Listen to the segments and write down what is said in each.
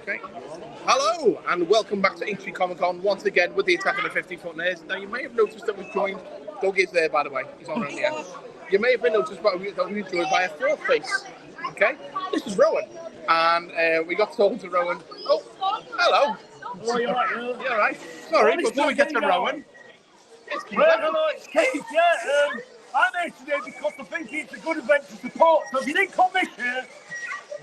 Okay. Hello, and welcome back to Aintree Comic-Con once again with the Attack of the 50-foot-nairs. Now, you may have noticed that we've joined... Doug is there, by the way. He's on around the end. You may have been noticed that we've joined by a fourth face. Okay? This is Rowan. And we got told to Rowan... Oh, hello. Oh, you're right. You're all right. Sorry, before we get to Rowan... Hello, it's Keith, yeah. I'm here today because I think it's a good event to support. So if you didn't come this year,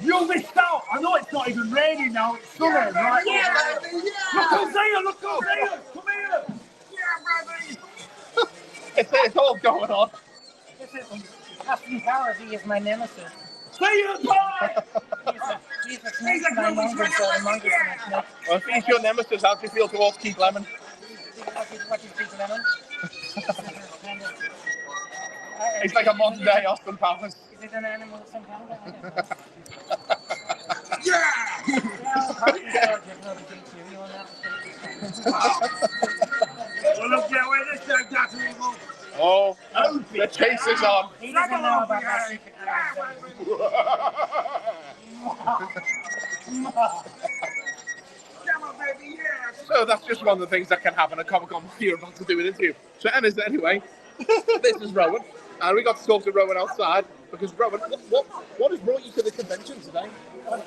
you missed out. I know it's not even raining now, it's sunny, right? Yeah, baby, yeah. Look who's here, look who's here. Come here. Yeah, baby. It's all going on. Captain Caraby is my nemesis. See you, boy. He's a snake, my mongoose, so the mongoose is my snake. Well, if he's your nemesis, how do you feel towards Keith Lemon? What is Big Lemon? He's like a modern day Austin Powers. Is it an animal of some kind? Yeah. Well, look, yeah, wait, this time, Dr. Evil. Oh, the chase is on. He doesn't know about my secret So that's just one of the things that can happen at Comic-Con when you're about to do an interview. So anyway, this is Rowan, and we got to talk to Rowan outside because Rowan, what has brought you to the convention today?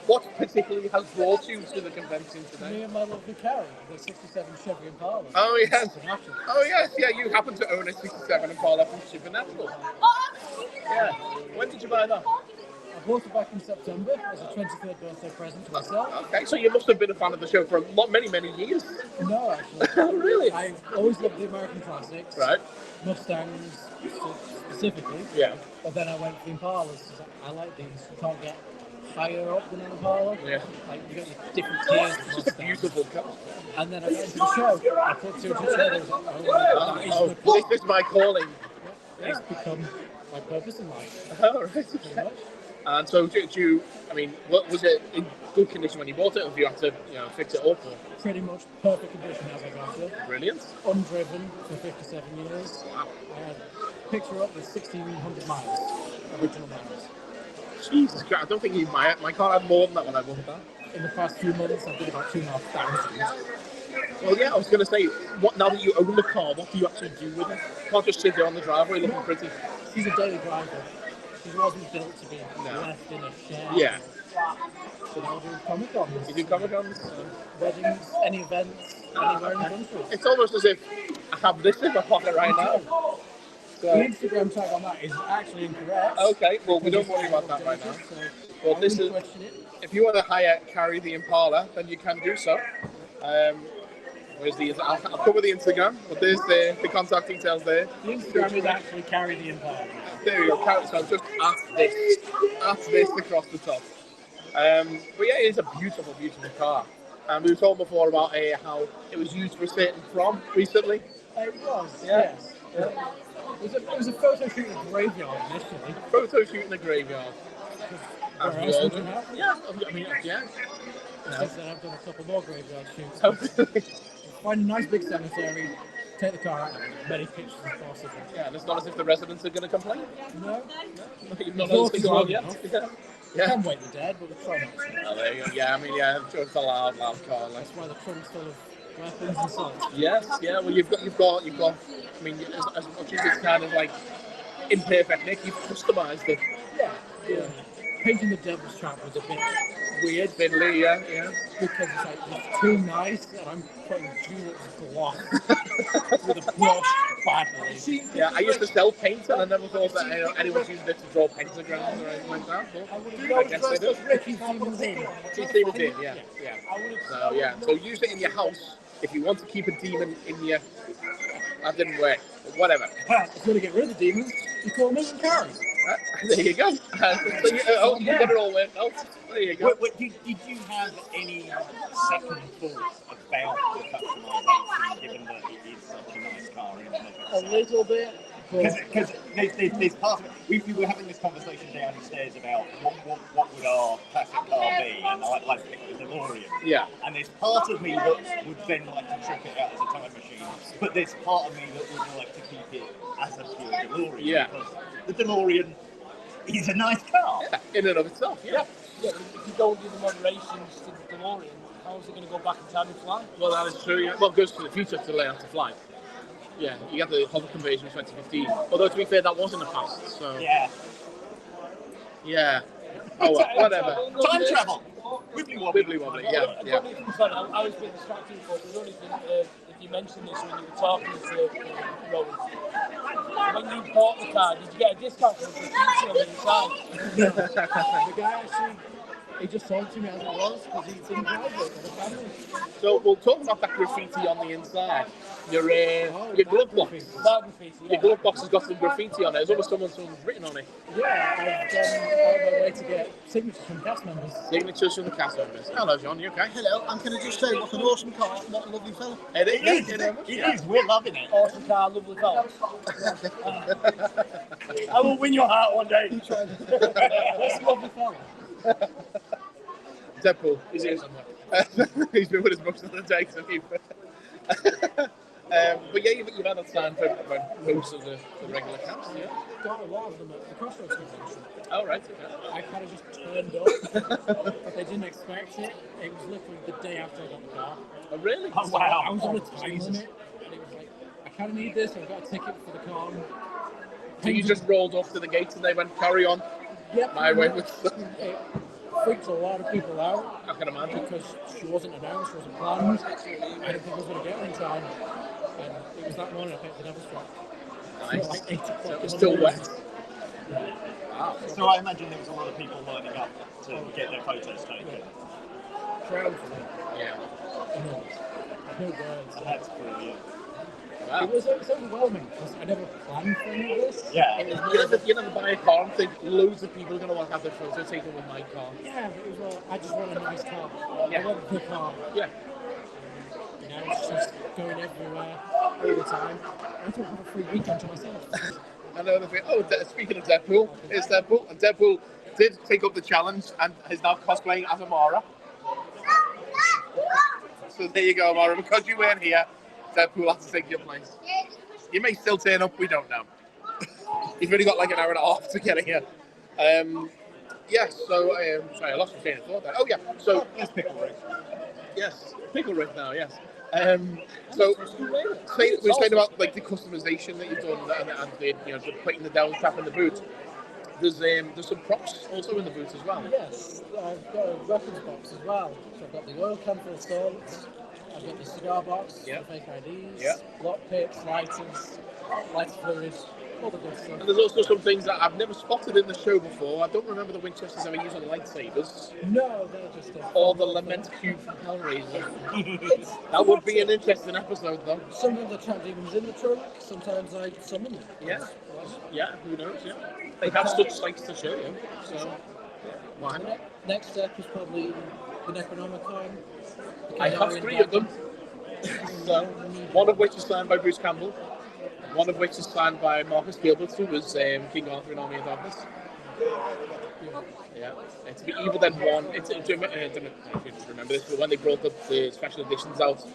What particularly has brought you to the convention Me today? and my lovely Carrie, the 67 Chevy Impala. Oh yes, yeah. You happen to own a 67 Impala from Supernatural. Yeah. When did you buy that? I bought it back in September as a 23rd birthday present to myself. Okay, so you must have been a fan of the show for many years. No, actually. Oh, really? I always loved the American classics. Right. Mustangs, specifically. Yeah. But then I went for the Impalas. I like these. You can't get higher up than an Impala. Yeah. Like, you got your different tiers of It's just a Mustangs. beautiful car. And then I got into the show. I put two and two together. Oh, this is my calling. It's become my purpose in life. Oh, right. Pretty much. And so, what was it in good condition when you bought it, or do you have to, fix it up? Or? Pretty much perfect condition as I got it. Brilliant. Undriven for 57 years. Wow. I picked her up with 1,600 miles, original miles. Jesus Christ, I don't think my car had more than that when I bought that. In the past few months, I've did about 2,500. Well, yeah, I was going to say, now that you own the car, what do you actually do with it? You can't just sit there on the driveway looking pretty. She's a daily driver. She wasn't built to be left in a shed. Yeah. So now I do Comic-Cons. You do Comic-Cons? Weddings, any events, anywhere in the country. It's almost as if I have this in my pocket right now. The So, Instagram tag on that is actually incorrect. okay, well, we don't worry about that right now. Well, this is, if you want to carry the Impala, then you can do so. I'll cover the Instagram, but there's the contact details there. The Instagram is actually Carry the Impala. There we go, so just at this across the top. But yeah, it is a beautiful car. And we were told before about how it was used for a certain prom recently. It was, Yeah. yes. It was a photo shoot in a graveyard initially. Photo shoot in the graveyard. As Where we else all would do. you have? Yeah, I mean, yeah. Since then, I've done a couple more graveyard shoots. Hopefully. Find a nice big cemetery, take the car out, and as many pictures as possible. Yeah, and it's not as if the residents are going to complain. No, You've not Of noticed course it's as well long yet. enough. Yeah. Yeah. can wait the dead, but we'll try not to. Oh, there you go. Yeah, I mean, yeah, I'm sure it's a loud car. Like. That's why the trunk's full of weapons and salt. Yes, yeah. Well, you've got. I mean, as much as it's kind of like imperfect, Nick, you've customised it. Yeah. Painting the devil's trap was a bit Weird, fiddly, yeah. because it's too nice, and I'm putting jewels gloss with a brush badly. Yeah, I used to sell paint, and I never thought that anyone's using it to draw pentagrams or anything like that. But I guess they do. Ricky Siemens in. See what did, yeah. So yeah, so use it in your house if you want to keep a demon in your. That didn't work. But whatever. If you want to get rid of the demons, you call me and Carrie. There you go. You got it all worked out. There you go. Did you have any second thoughts about the customization, given that it is such a nice car? A little bit. Because there's part of it. We were having this conversation downstairs about what would our classic car be, and I picked the DeLorean. Yeah. And there's part of me that would then like to trick it out as a time machine, but there's part of me that would like to keep it as a pure DeLorean. Yeah. Because the DeLorean is a nice car. Yeah, in and of itself, yeah. Yeah, but if you don't do the moderations to the DeLorean, how is it going to go back in time and fly? Well, that is true. Yeah. Well, it goes to the future to learn how to fly. Yeah, you get the hover conversion in 2015. Although, to be fair, that was in the past. So Yeah. yeah. Oh well, whatever. Time travel. Wibbly wobbly. Wibbly wobbly. Yeah, yeah. I was a bit distracted before. There's only thing, if you mentioned this when you were talking to Rowan. When you bought the car, did you get a discount for the feature on the inside? The guy actually, he just sold to me as it was because he didn't drive it for the family. So we'll talk about that graffiti on the inside. Your glove box. That graffiti, Your yeah. glove box has got some graffiti on it. There's almost someone's written on it. Yeah, I've gone out of my way to get signatures from cast members. Signatures from the cast members. Hello, John. You okay? Hello, and can I just say what an awesome car, what a lovely fella. It It is. We're loving it. Awesome car, lovely car. I will win your heart one day. What's a lovely fella? Deadpool. He's here somewhere. He's been with us most of the day, so he. But yeah, you've had that stand for most of the regular cast, yeah? Got a lot of them at the Crossroads convention. Oh, right, okay. I kind of just turned up. They didn't expect it. It was literally the day after I got the car. Oh, really? Oh, wow. I was on a time limit, and it was like, I kind of need this. I've got a ticket for the con. So you just rolled off to the gates and they went, carry on, Yep. my way with them. It freaked a lot of people out I can imagine. because she wasn't announced, she wasn't planned. I didn't think I was going to get her in time. And it was that morning I picked the Devil's Trap. Nice. Like 8 o'clock. So it was still wet. Wow. So I imagine there was a lot of people lining up to get their photos taken. Crowd for it. Yeah. No words. That's brilliant. Wow. It was overwhelming because I never planned for any of this. Yeah. It was You never buy a car and think loads of people are going to want to have their photo taken with my car. yeah, it was well, I just want a nice car. Yeah. I want the car. Yeah. You know, it's just going everywhere all the time. I don't have a free weekend to myself. I know the thing. Oh, speaking of Deadpool, it's Deadpool. And Deadpool did take up the challenge and is now cosplaying as Amara. So there you go, Amara. Because you weren't here, Deadpool has to take your place. You may still turn up, we don't know. You've only got like an hour and a half to get here. Yes, so, sorry, I lost my train of thought there. Oh, yeah, so, That's Pickle Rick. yes, Pickle Rick now, yes. So, we were saying about like the customization that you've done and the, the putting the down cap in the boot. There's some props also in the boot as well. Yes, I've got a reference box as well. So I've got the oil can for the stalls, I've got the cigar box, Yeah. the fake IDs, Yeah. block picks, lighters, lighter fluid, all the good stuff. And there's also some things that I've never spotted in the show before. I don't remember the Winchesters ever using lightsabers No, they're just a or the Lament Cube from Hellraiser. That would be an interesting episode, though. Some of the trap demons in the trunk, sometimes I summon them. Yeah. Yeah, who knows? Yeah, they have such sights to show you. So, why not? Next step is probably the Necronomicon. I have 3 of them. So, one of which is signed by Bruce Campbell. One of which is signed by Marcus Gilbert, who was King Arthur in Army of Darkness. Yeah, it's the Evil Dead 1. I don't know if you remember this, but when they brought up the special editions out,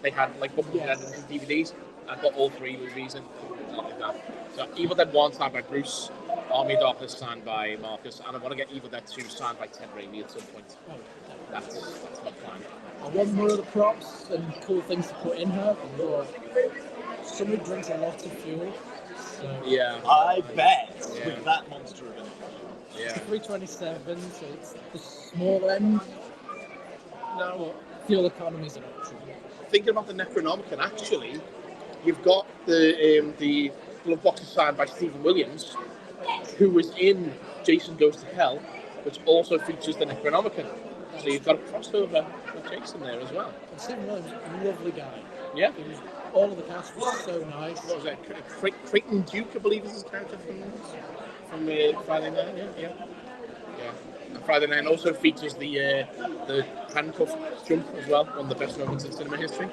they had like book editions and DVDs. I got all 3 movies and like that. So Evil Dead 1 signed by Bruce, Army of Darkness signed by Marcus, and I want to get Evil Dead 2 signed by Ted Raimi at some point. That's my plan. I want more of the props and cool things to put in her. Somebody drinks a lot of fuel. So Yeah. I bet Yeah. with that monster of an Yeah. 327, so it's the small end. No, fuel economy's an option. Thinking about the Necronomicon, actually, you've got the glove boxes signed by Stephen Williams, who was in Jason Goes to Hell, which also features the Necronomicon. So you've got a crossover with Jason there as well. And Stephen Williams, a lovely guy. Yeah. It was, all of the cast was so nice. What was that? Creighton Duke, I believe, is his character from Friday Night. Yeah. And Friday Night also features the handcuff jump as well, one of the best moments in cinema history.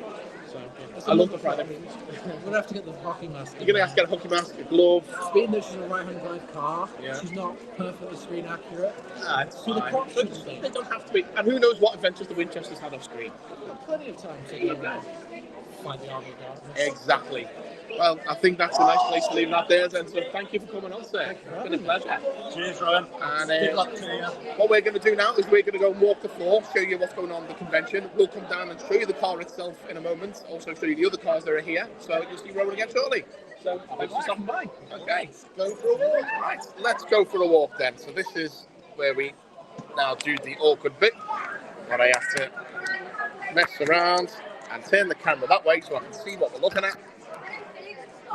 So I love the Friday movies. We're going to have to get the hockey mask. You're gonna have to get a hockey mask, a glove. Being that she's a right-hand drive car, Yeah. she's not perfectly screen accurate. It's So the fine. props But shouldn't they don't have to be. And who knows what adventures the Winchesters had off screen? Plenty of time to do that. find the army of darkness. Exactly. Well, I think that's a nice place to leave that there, then. So thank you for coming on, sir. It's been a pleasure. Cheers, Ryan. And Good luck to you. what we're going to do now is we're going to go and walk the floor, show you what's going on at the convention. We'll come down and show you the car itself in a moment, also show you the other cars that are here. So you'll see Rowan again shortly. So thanks for stopping by. Okay, go for a walk. Right, let's go for a walk then. So this is where we now do the awkward bit, where I have to mess around and turn the camera that way so I can see what we're looking at.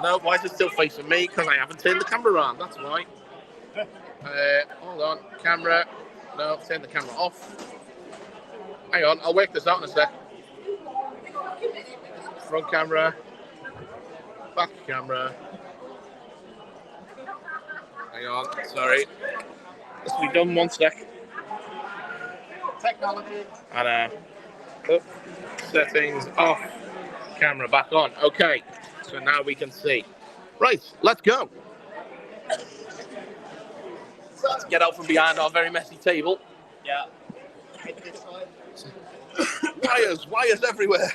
No, why is it still facing me? Because I haven't turned the camera around, that's why. Hold on, camera. No, turn the camera off. Hang on, I'll work this out in a sec. Front camera. Back camera. Hang on, sorry. This will be done one sec. Technology. And settings off. Camera back on. Okay, so now we can see. Right, let's go. Let's get out from behind our very messy table. Yeah. Wires everywhere.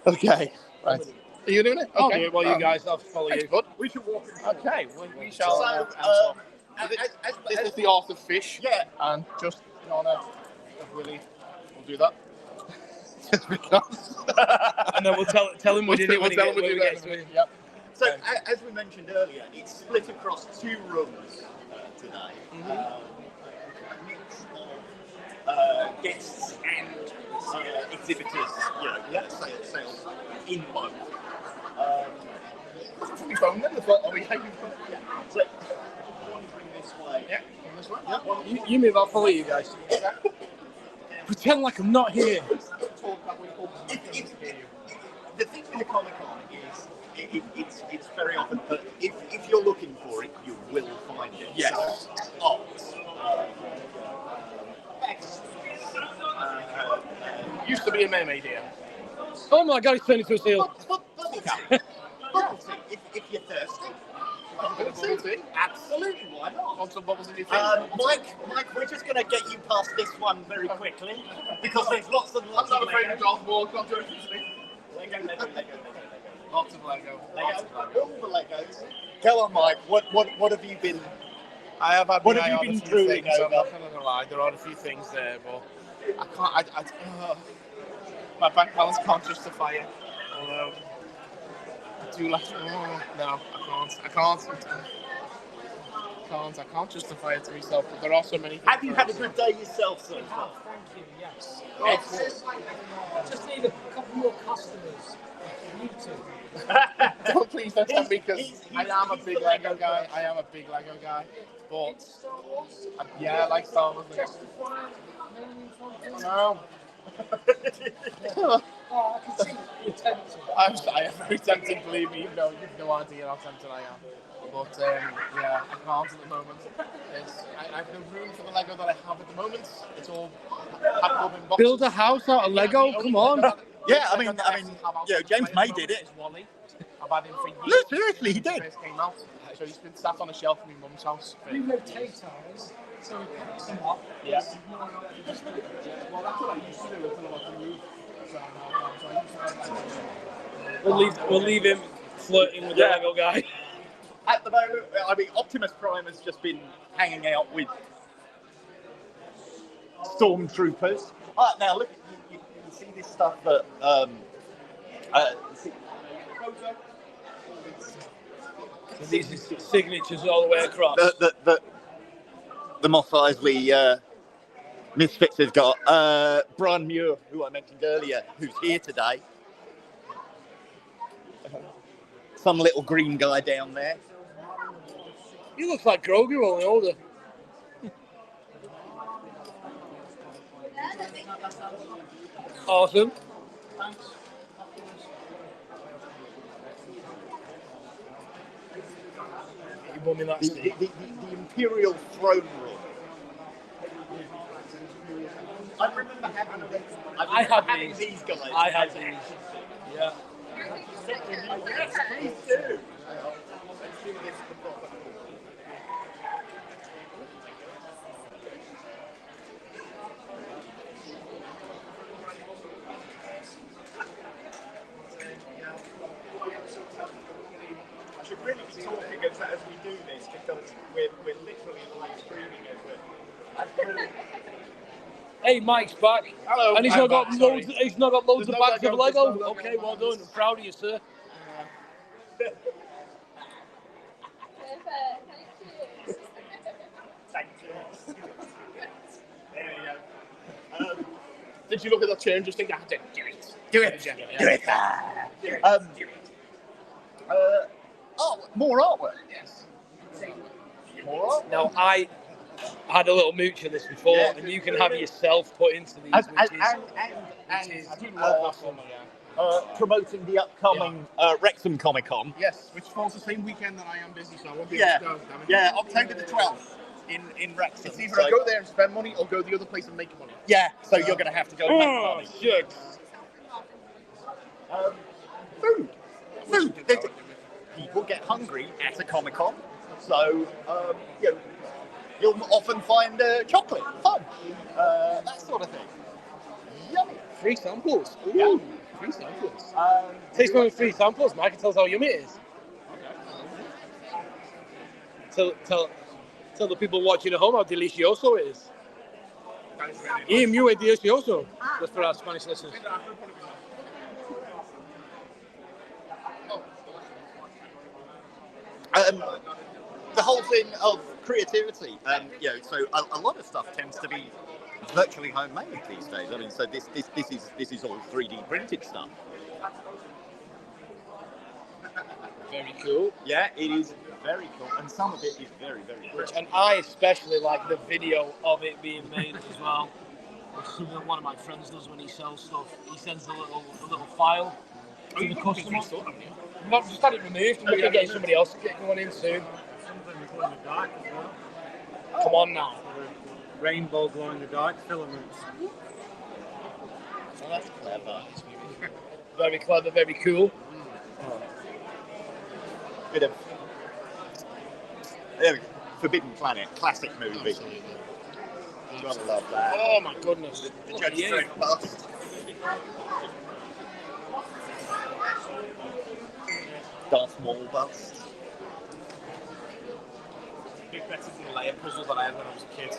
Okay, right. Are you doing it? I'll do it while you guys, I'll follow you. Good. We should walk. Okay, we shall. This is the art of fish. Yeah. And just in honour of Willie, we'll do that. Just because. And then we'll tell him we did it when we get to it. Yep. So, as we mentioned earlier, it's split across 2 rooms today. Mix of guests and exhibitors, sales in both. We phone them. Are we hanging? So, wandering this way. Yeah. This one. Yeah. You move, I'll follow you guys. Pretend like I'm not here. The thing with the Comic-Con is it's very often that if you're looking for it, you will find it. Yes. So, Used to be a mermaid here. Oh my god, he's turned into a seal. if you're thirsty, Absolutely. absolutely, why not? Want some bubbles in your thing? Mike, we're just going to get you past this one very quickly because there's lots and I'm lots not of afraid Lego. of golf balls. Not doing anything. Lego. Lots of Lego. Lots of Lego. All the Legos. Go on, Mike. What have you been? I have had What my have you eye on been a few drooling things, I'm over? not going to lie. There are a few things there, but I can't. My bank balance can't justify it. Although I do like. No, I can't justify it to myself. But there are so many things. Have you had a good day yourself so far? Thank you, yes. Excellent. Just need a couple more customers. You two. Please don't tell me because I am a big Lego guy. But yeah, I like Star Wars. No. Oh, I can see you're tempted. I am very tempted, believe me. You've no idea how tempted I am. But yeah, I can't at the moment. I have no room for the Lego that I have at the moment. It's all packed up in boxes. Build a house out of Lego, come on. Yeah, I mean, James May did it. Wally. I've had him for years. No, seriously, he did. When first came out. So he's been sat on a shelf in my mum's house. We rotate ours, so we pick them up. Yeah. Well, that's what I used to do until I got to move. We'll leave him flirting with the Lego guy. At the moment, I mean, Optimus Prime has just been hanging out with stormtroopers. Now look, you can see this stuff that These are signatures all the way across. the Moss Eisley Misfits has got. Brian Muir, who I mentioned earlier, who's here today. Some little green guy down there. He looks like Grogu, only older. Awesome. You bought me that, Steve. The Imperial Throne Room. I remember having these. I had these guys. I had these. Yeah. Yes, please do. Let's do this before. Hey, Mike's back. Hello. And he's I'm not got back, sorry. loads. He's not got loads There's of no bags of Lego, Lego. there's no Lego Okay, well done. I'm proud of you, sir. Did you look at that chair and just think, do it? Do it. Do it. More artwork. Yes. More artwork. Now, I had a little mooch of this before, Yeah. and you can have yourself put into these, And, which is awesome. promoting the upcoming Wrexham Comic-Con. Yes, which falls the same weekend that I am busy, so I won't be Yeah, able to go. Damn it. yeah, October the 12th in Wrexham. It's either I go there and spend money or go the other place and make money. Yeah, so you're going to have to go and make Oh, money. shit. Food. Food. People get hungry at a Comic-Con, so you know, you'll often find chocolate, fudge, that sort of thing. Yummy. Free samples. Ooh, Yeah. free samples. Um, Taste one with free samples, Mike, and tell us how yummy it is. Tell the people watching at home how delicioso it is. That is really Y muy delicioso. Just for our Spanish listeners. the whole thing of creativity, you know, so a lot of stuff tends to be virtually homemade these days. I mean, so this is all 3D printed stuff. Very cool. Yeah, it is very cool, and some of it is very, very rich. And I especially like the video of it being made as well. Which is something that one of my friends does when he sells stuff. He sends a little file to the customer. Not just had it removed. We're getting somebody else to get going in soon. Come on now. Rainbow glow in the dark filaments. So that's clever. Very clever, very cool. Bit of there we go. Forbidden Planet, classic movie. Gotta love that. Oh my goodness. The Look Judge at you. Dredd bust. Darth Maul bust. big better than the layer puzzle that I had when I was a kid.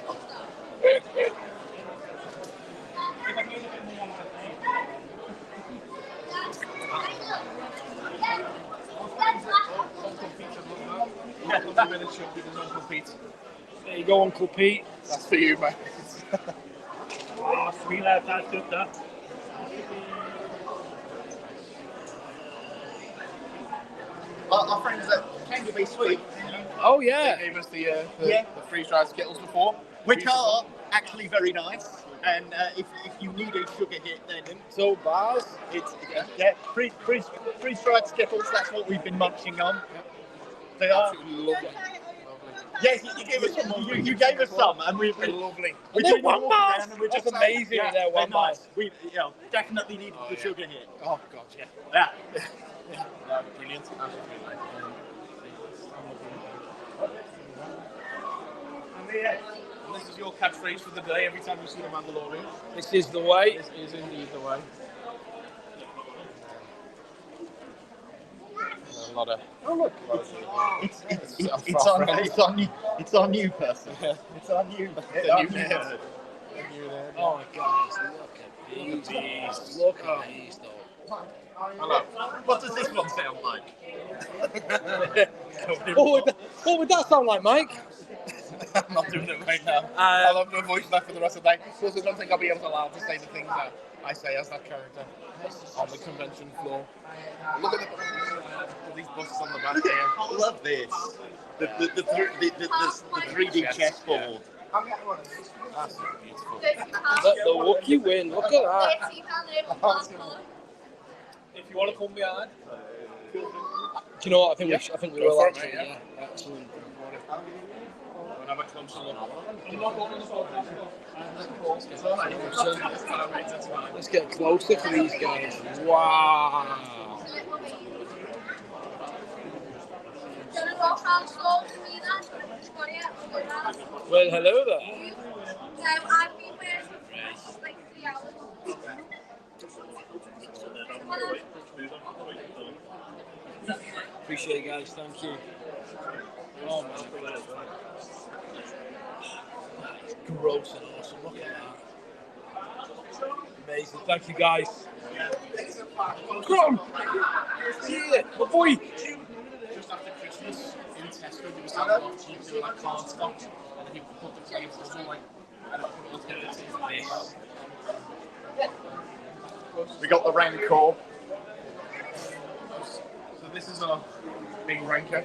There you go, Uncle Pete. That's for you, mate. Oh, sweet lad, that's good, that. Our friends at Kangaroo Be Sweet, Oh They yeah. gave us the Yeah. freeze-dried Skittles before. which are actually very nice. And if you need a sugar hit, then So bars. it's freeze-dried Skittles. That's what we've been munching on. They are. Absolutely lovely. Yes, you gave us some. You gave us some, and we've They're lovely. we They're did one walk bars. around and we're That's just amazing, Yeah, they're one nice. bars. We definitely needed the sugar hit. Oh god, yeah. Yeah. Yeah, brilliant. Absolutely. And this is your catchphrase for the day every time you see the Mandalorian. This is the way. This is indeed the way. A lot of. Oh look, it's our new person. It's our new nerd. Oh my gosh, look at these. Look at these though. Hello. What does this one sound like? What would that sound like, Mike? I'm not doing it right now. I'll have no voice left for the rest of the day. Plus, I don't think I'll be able to allow to say the things that I say as that character on the convention floor. Look at these busts on the back here. I love this. The 3D chessboard. That's beautiful. Let the Wookiee win. Look at that. If you want to come behind, Do you know what? I think we Go will for it, actually. mate, Yeah. Excellent. we'll have a closer look. Let's get closer to these guys. Wow. Well, hello there. I've been there for like 3 hours. Appreciate it, guys. Thank you. Oh my god. Gross and awesome. Look at that. amazing. Thank you, guys. Come on. Yeah, my boy. Just after Christmas in Tesco, they were selling off cheap, they were like card stock, and then you put the clay puzzle like, and put it all together into this. We got the Rancor. So this is our big ranker.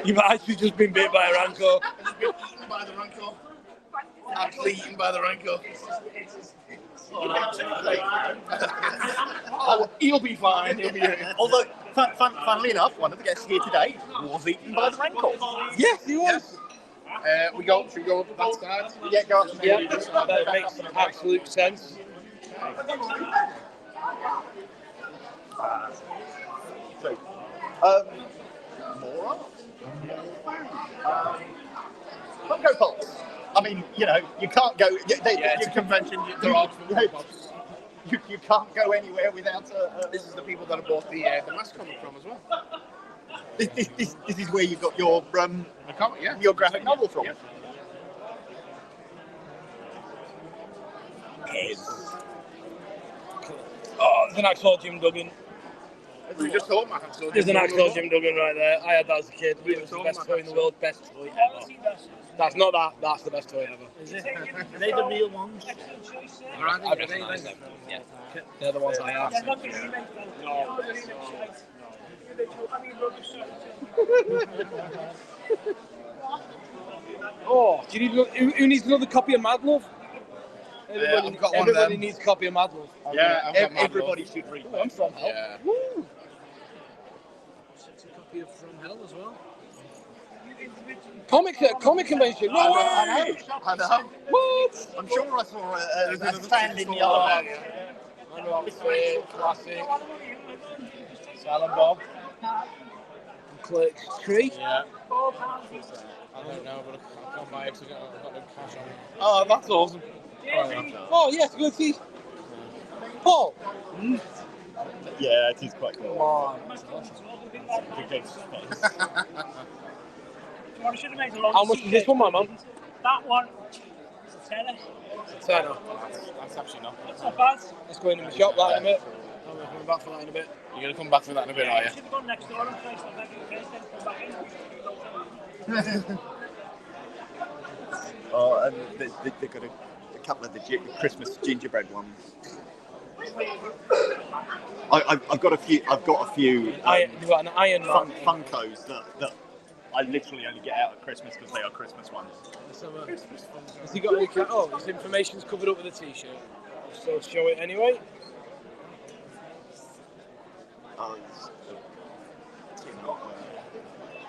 You've actually just been bit by a rancor. Eaten by the rancor. Actually eaten by the rancor. Oh, he'll be fine. He'll be. Although, funnily enough, one of the guests here today was eaten by the Rancor. Yes, he was. Should we go up that side? Yeah, go up to Yeah, that makes absolute sense. So, more art. Funko Pops. I mean, you know, you can't go. It's a convention. There are Funko Pops. You can't go anywhere without This is the people that have bought the mask comic from as well. This is where you got your The comic, yeah. your graphic novel from. Yeah. Oh, there's an actual Jim Duggan. We just thought Matt had sold There's an it. actual Jim Duggan right there. I had that as a kid. It was the best toy in the world. Best toy ever. That's not that. That's the best toy ever. Is it? Are they the real ones? I recognise them. Yeah. They're the ones I have. They're not the remakes, though. Oh, do you need, who needs another copy of Mad Love? I've got one of Everybody them. needs a copy of Mad Love. Yeah, I've got Mad Everybody Love. should read Oh, I'm from Hell. Yeah. Woo! A copy of From Hell as well. Comic convention. No way! I know. What? I'm sure I saw a stand in the other one. Classic. Silent Bob. Clerk's Tree. Yeah. I don't know, but I can't buy it because I've got no cash on it. Oh, that's awesome. Oh, yes, good to see. Paul. Yeah, it is quite Come cool. on. How much is this one, my mum? That one. It's a tenner. Tenner. That's actually not. That's not bad. Let's go in the shop that in a bit. I'm coming back for that in a bit. You're going to come back to that in a bit, are you? Should have gone next door and placed that back in case then come back in. Oh, and they've got a couple of the Christmas gingerbread ones. I've got a few. I've got a few. You've got an Iron Man. Funkos that I literally only get out at Christmas because they are Christmas ones. Has he got any? Oh, his information's covered up with a T-shirt. So show it anyway.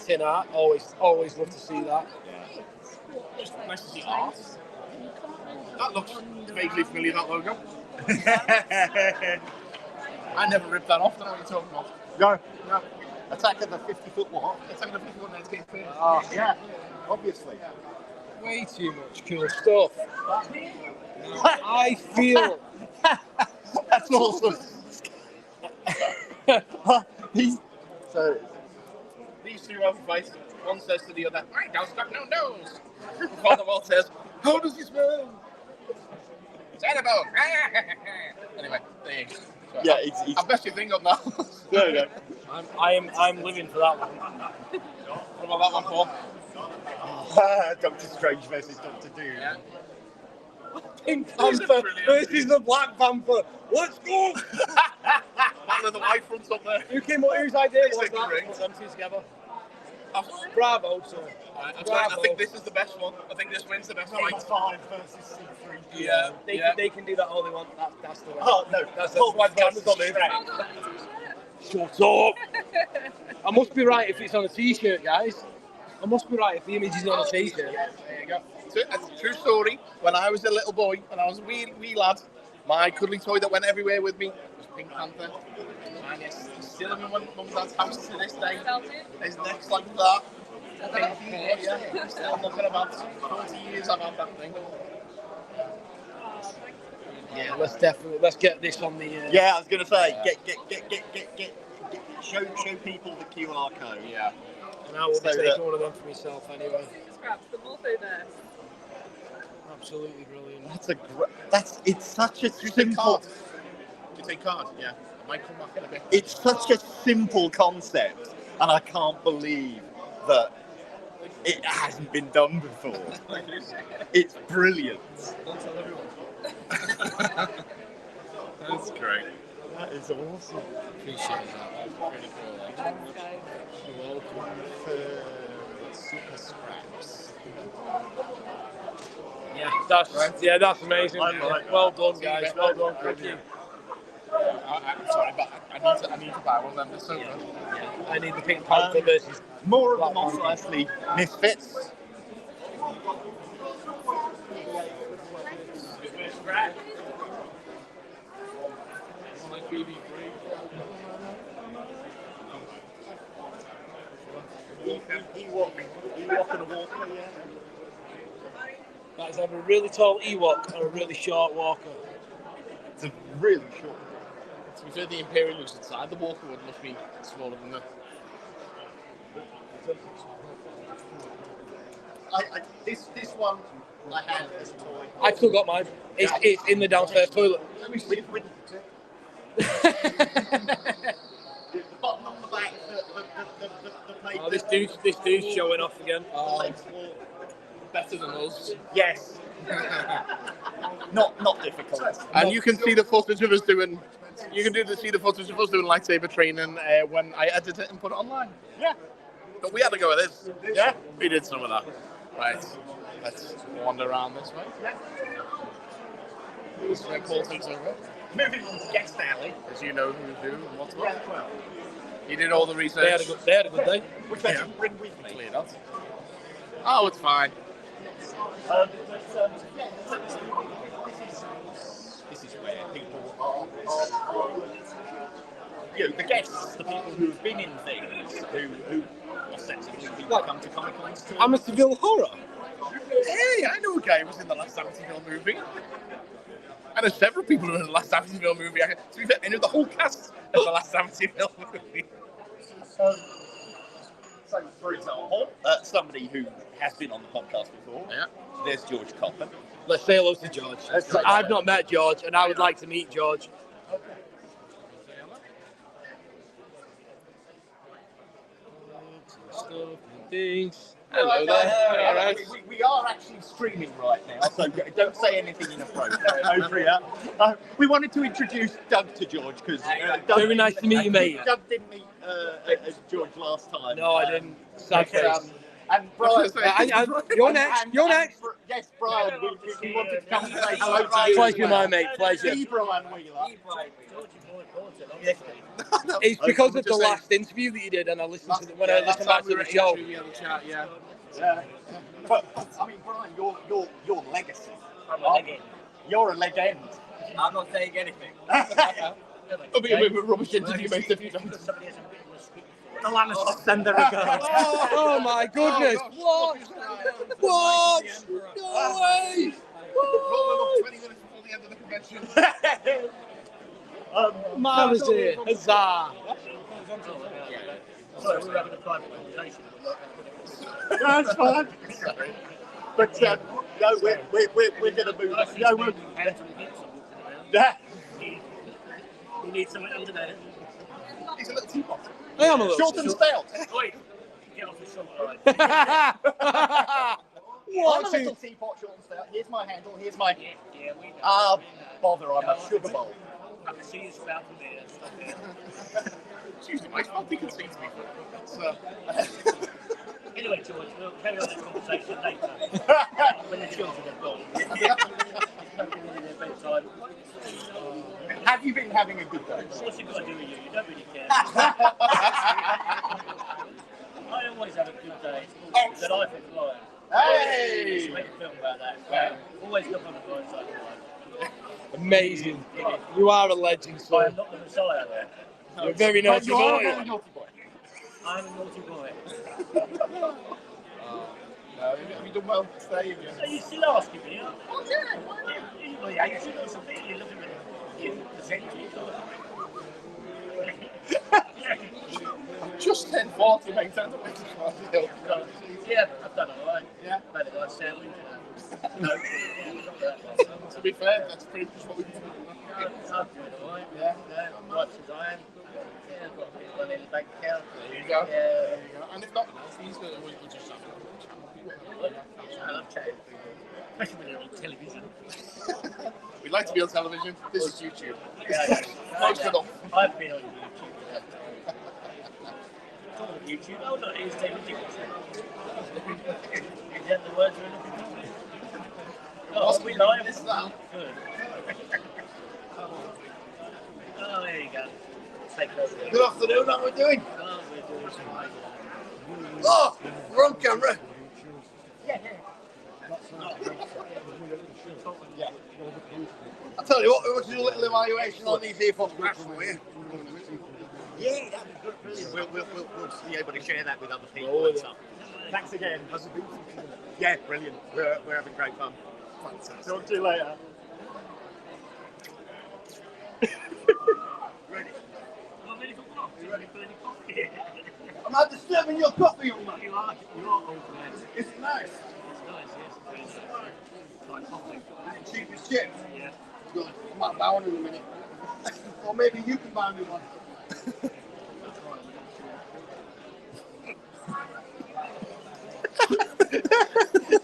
Tin art. Always love to see that. Just nice to see art. That looks vaguely familiar, that logo. I never ripped that off, I don't know what you're talking about. No. Attack of the 50-foot what? Attack of the 51 Neds Game Fair. Yeah, obviously. Way too much cool stuff. I feel. That's awesome. So These two have a fight. One says to the other, I don't got no nose. Father Walt says, how does he smell? Terrible. Anyway, there you go. So yeah, I best you think on that. no. I'm living for that one. What about that one, Paul? Doctor Strange versus Doctor Doom. Yeah. Pink Panther versus the Black Panther. Let's go! One of the white fronts up there. Whose idea was It's that? great. Put them two together. Bravo. So. I think this is the best one. I think this wins the best fight. 5 versus C3. Yeah. They can do that all they want. That's the way. Oh no, That's why the camera's on me. Shut up! I must be right if it's on a T-shirt, guys. I must be right if the image is on a T-shirt. There you go. It's a true story. When I was a little boy, when I was a wee lad, my cuddly toy that went everywhere with me was Pink Panther. And it's still in my mum and dad's house to this day. His neck's like that. Yeah, still looking about 40 years I've had that thing. Yeah, let's get this on the. Yeah, I was gonna say, get show people the QR code. Yeah. And I will be So taking that- one of them for myself anyway. Scraps, the more food there. Absolutely brilliant. It's such a Do you take simple. card? Do you take card? Yeah. I might come back in a bit. It's such a simple concept, and I can't believe that it hasn't been done before. It's brilliant. Don't tell everyone. That's great. That is awesome. Appreciate that. That's really cool. Thanks, guys. You're welcome. Super scraps. Yeah, that's amazing. Well done, guys. Well done. Thank you. I'm sorry, but I need to buy one of them. They're so good. I need the Pink Panther versus. More of the Mos Eisley misfits. Ewok and a Walker, yeah. That is either a really tall Ewok or a really short Walker. It's a really short. To be fair, the Imperial who's inside the Walker would must be smaller than that. This one I had as a toy. I've still got mine. It's in the downstairs toilet. Let me see. The button on the back, the paper. Oh, this dude's showing off again. The legs walk. Better than us. Yes. Not difficult. And you can see the footage of us doing. You can see the footage of us doing lightsaber training when I edit it and put it online. Yeah. But we had to go with this. Yeah. We did some of that. Right. Let's wander around this way. Yeah. This is where Paul takes over. Moving on to guest alley. As you know who's who and what's Yeah, what. well, He did all the research. They had a good day. which I can bring with me. Cleared out. Oh, it's fine. This is where people are the guests, the people who have been in things, who ostensibly people come to Comic-Cons to. Amityville Horror. Hey, I know a guy who was in the last Amityville movie. I know several people who were in the last Amityville movie. To be fair, I know the whole cast of the last Amityville movie. So, for example, somebody who has been on the podcast before, Yeah. there's George Coppin. Let's say hello to George. Let's say I've hello. not met George, and I would like to meet George. Stuff and things. Hello there. All right. We are actually streaming right now, so don't say anything inappropriate over here. We wanted to introduce Doug to George because Very nice to meet you, mate. Doug didn't meet George last time. No, I didn't. Sad face. And Brian, You're next. You're next. Yes, Brian, we wanted to come and say hello to you. Pleasure, my mate. Pleasure. See Brian Wheeler. It's because of the last interview that you did, and I listened to when I listened back to the show. Yeah. Yeah. But I mean, Brian, your legacy. I'm a legend. You're a legend. I'm not saying anything. It'll be a bit of a rubbish interview, mate, if you don't. Somebody hasn't written the script for it. The Lannisters send their regards. Oh my goodness! What? What? No way! Roll them up 20 minutes before the end of the convention. Man is here! Huzzah! Sorry, we were having a private conversation. That's fine. But no, we're going to move on. No, we're, yeah. You need something under there. He's a little teapot. I am a little. Short and stout. Oi, get off the shot, right? I'm a little teapot, short and stout. Here's my handle. Here's my. Yeah, we know. Ah, bother! I'm a sugar bowl. I can see you spout from there. It's usually my fault he can see to me. So, Anyway, George, we'll carry on this conversation later. When the children have gone. In their bedtime. Have you been having a good day? What's it got to do with you? You don't really care. I always have a good day. It's the life of life. Hey! Make a film about that. Always look on the bright side of life. Amazing. You are a legend, I sir. am not the Messiah there. You're a very naughty You're a boy. very naughty boy. I'm a naughty boy. have you done well today? So you still asking me? Huh? Oh, yeah. Well, yeah, you should know something. You're looking at the century. just turned 40, mate. Sounds like Yeah, I've done all right. Yeah. Made a nice sandwich. No. To be fair, that's pretty much what we do. I'm doing all right. Yeah. Much as I am. Yeah, I've got a bit of money in the bank account. There you go. Yeah. There you go. And if not, he's going to just have I love chatting. Especially when you're on television. We'd like to be on television. This is YouTube. Yeah, Close enough. I've been on YouTube. On YouTube? Oh, no, it's David Dickinson. Is that the words we're looking for? Oh, are we live? This is that. Good. Oh, there you go. Take those. Good afternoon, how are we doing? Oh, we're doing some right. Oh, we're on camera. Yeah. I'll tell you what, we want to do a little evaluation on these here photographs for you. Yeah, that'd be good. Brilliant. We'll be able to share that with other people and stuff. Thanks again. Yeah, brilliant. We're having great fun. Fantastic. Talk to you later. Ready? I'm ready for what? You ready for any coffee? Am I disturbing your coffee, young man? You are old man. Is it nice? It's nice, yes. It's like coffee. Cheap as chips? Yeah. Good. I might buy one in a minute. Or maybe you can buy me one.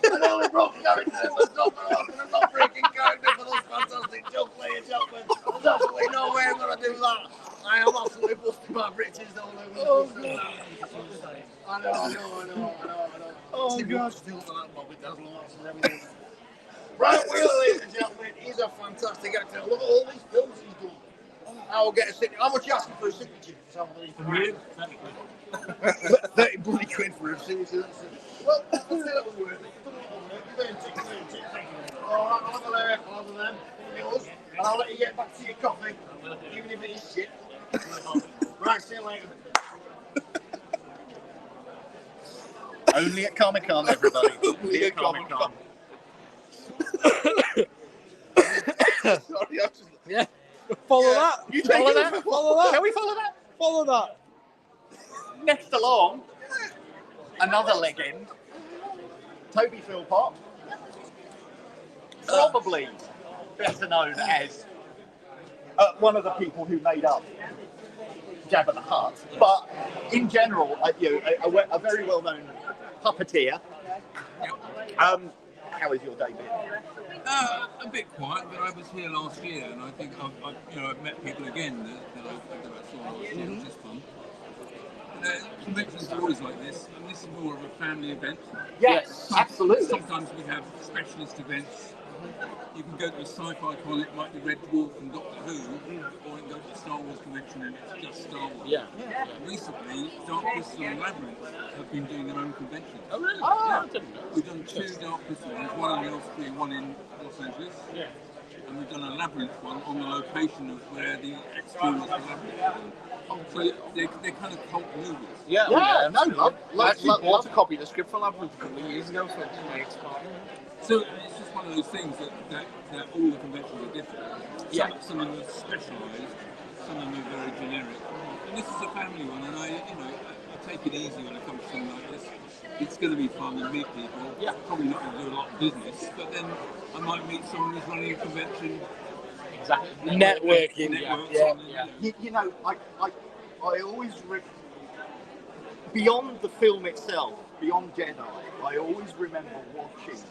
I only broke character for something, and I'm not breaking character for those fantastic joke player jumpers. There's absolutely no way I'm going to do that. I am absolutely busting my britches all over. Oh, God. I know. Oh, God. Still that Bobby does lots and everything. Brian Wheeler, ladies and gentlemen, he's a fantastic actor. Look at all these films he's done. I will get a signature. How much are you asking for a signature? 30 bloody quid for a signature. Well, I'll say that was worth it. Alright, I'll have a there, I'll have a them. And I'll let you get back to your coffee, even if it is shit. Right, see you later. Only at Comic-Con, everybody. Only at Comic-Con. Sorry, I just... Yeah. Follow that. You take Follow it. that. Follow that. Can we follow that? Follow that. Next along, another legend, Toby Philpott, probably better known as one of the people who made up Jabba the Hutt, but in general, a very well-known puppeteer. How is your day been? A bit quiet, but I was here last year, and I think I've met people again that I saw last year, which is fun. Conventions are always like this, and this is more of a family event. Yes, absolutely. Sometimes we have specialist events. You can go to a sci-fi con, it might be Red Dwarf and Doctor Who, or you can go to a Star Wars convention and it's just Star Wars. Yeah. Recently, Dark Crystal and Labyrinth have been doing their own convention. Oh, really? Yeah. I didn't know. We've done 2 Dark Crystal ones, one in Austria, one in Los Angeles. Yeah. And we've done a Labyrinth one on the location of where the exterior of the Labyrinth. So they're kind of cult movies. Yeah, I actually love. bought a copy of the script for Labyrinth a couple of years ago for my ex-partner. So it's just one of those things that all the conventions are different. Some of them are specialised, some of them are very generic. And this is a family one, and I take it easy when it comes to something like this. It's going to be fun and meet people. Yeah. Probably not going to do a lot of business, but then I might meet someone who's running a convention. Exactly. Networking. I always beyond the film itself, beyond Jedi, I always remember watching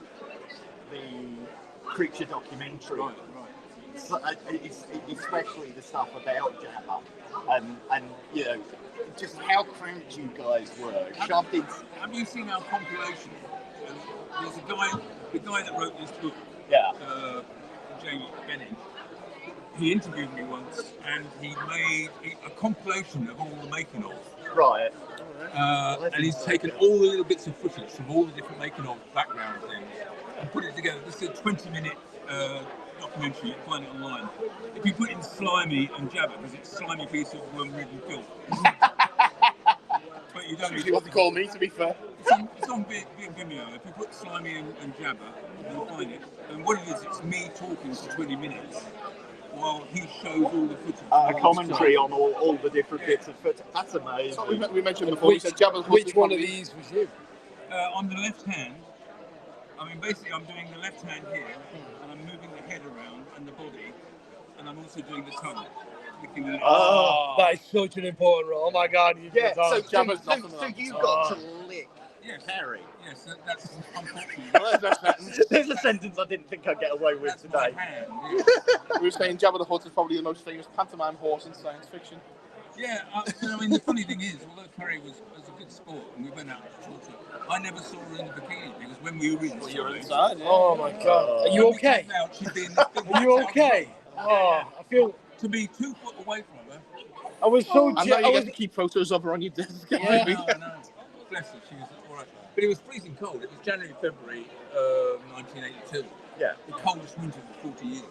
the creature documentary. Right. So, especially the stuff about Jabba, and just how cramped you guys were. Shoved in. Have you seen our compilation? There's the guy that wrote this book, Jamie Bennett. He interviewed me once, and he made a compilation of all the making of. Right. And he's taken all the little bits of footage from all the different making of background things and put it together. This is a 20-minute documentary. You can find it online. If you put in Slimy and Jabba, because it's a slimy piece of worm-ridden film. But you don't Usually what they call me, to be fair. It's on Vimeo. If you put Slimy and Jabba, you'll find it. And what it is, it's me talking for 20 minutes while he shows all the footage. Commentary on all the different bits of footage. That's amazing. So we mentioned before. We said Jabba's Which one of these was you? On the left hand, I mean, basically, I'm doing the left hand here, and I'm moving the head around and the body, and I'm also doing the tongue. That is such an important role. Oh my God! Yeah, so Jabba's nothing you've got to lick Harry. Yes, that's unfortunate. There's a sentence I didn't think I'd get away with today. Hand, We were saying Jabba the Hutt is probably the most famous pantomime horse in science fiction. yeah, I mean, the funny thing is, although Carrie was a good sport and we went out to talk to her, I never saw her in the bikini because when we were inside, You're inside, yeah. Oh my God! Are you okay? Out, she'd be in this big Are you okay? Oh, I feel. To be 2 foot away from her. I was so. I know you get to keep photos of her on your desk. Yeah. I know. Bless her, she was all right. But it was freezing cold. It was January, February 1982. Yeah. The coldest winter for 40 years.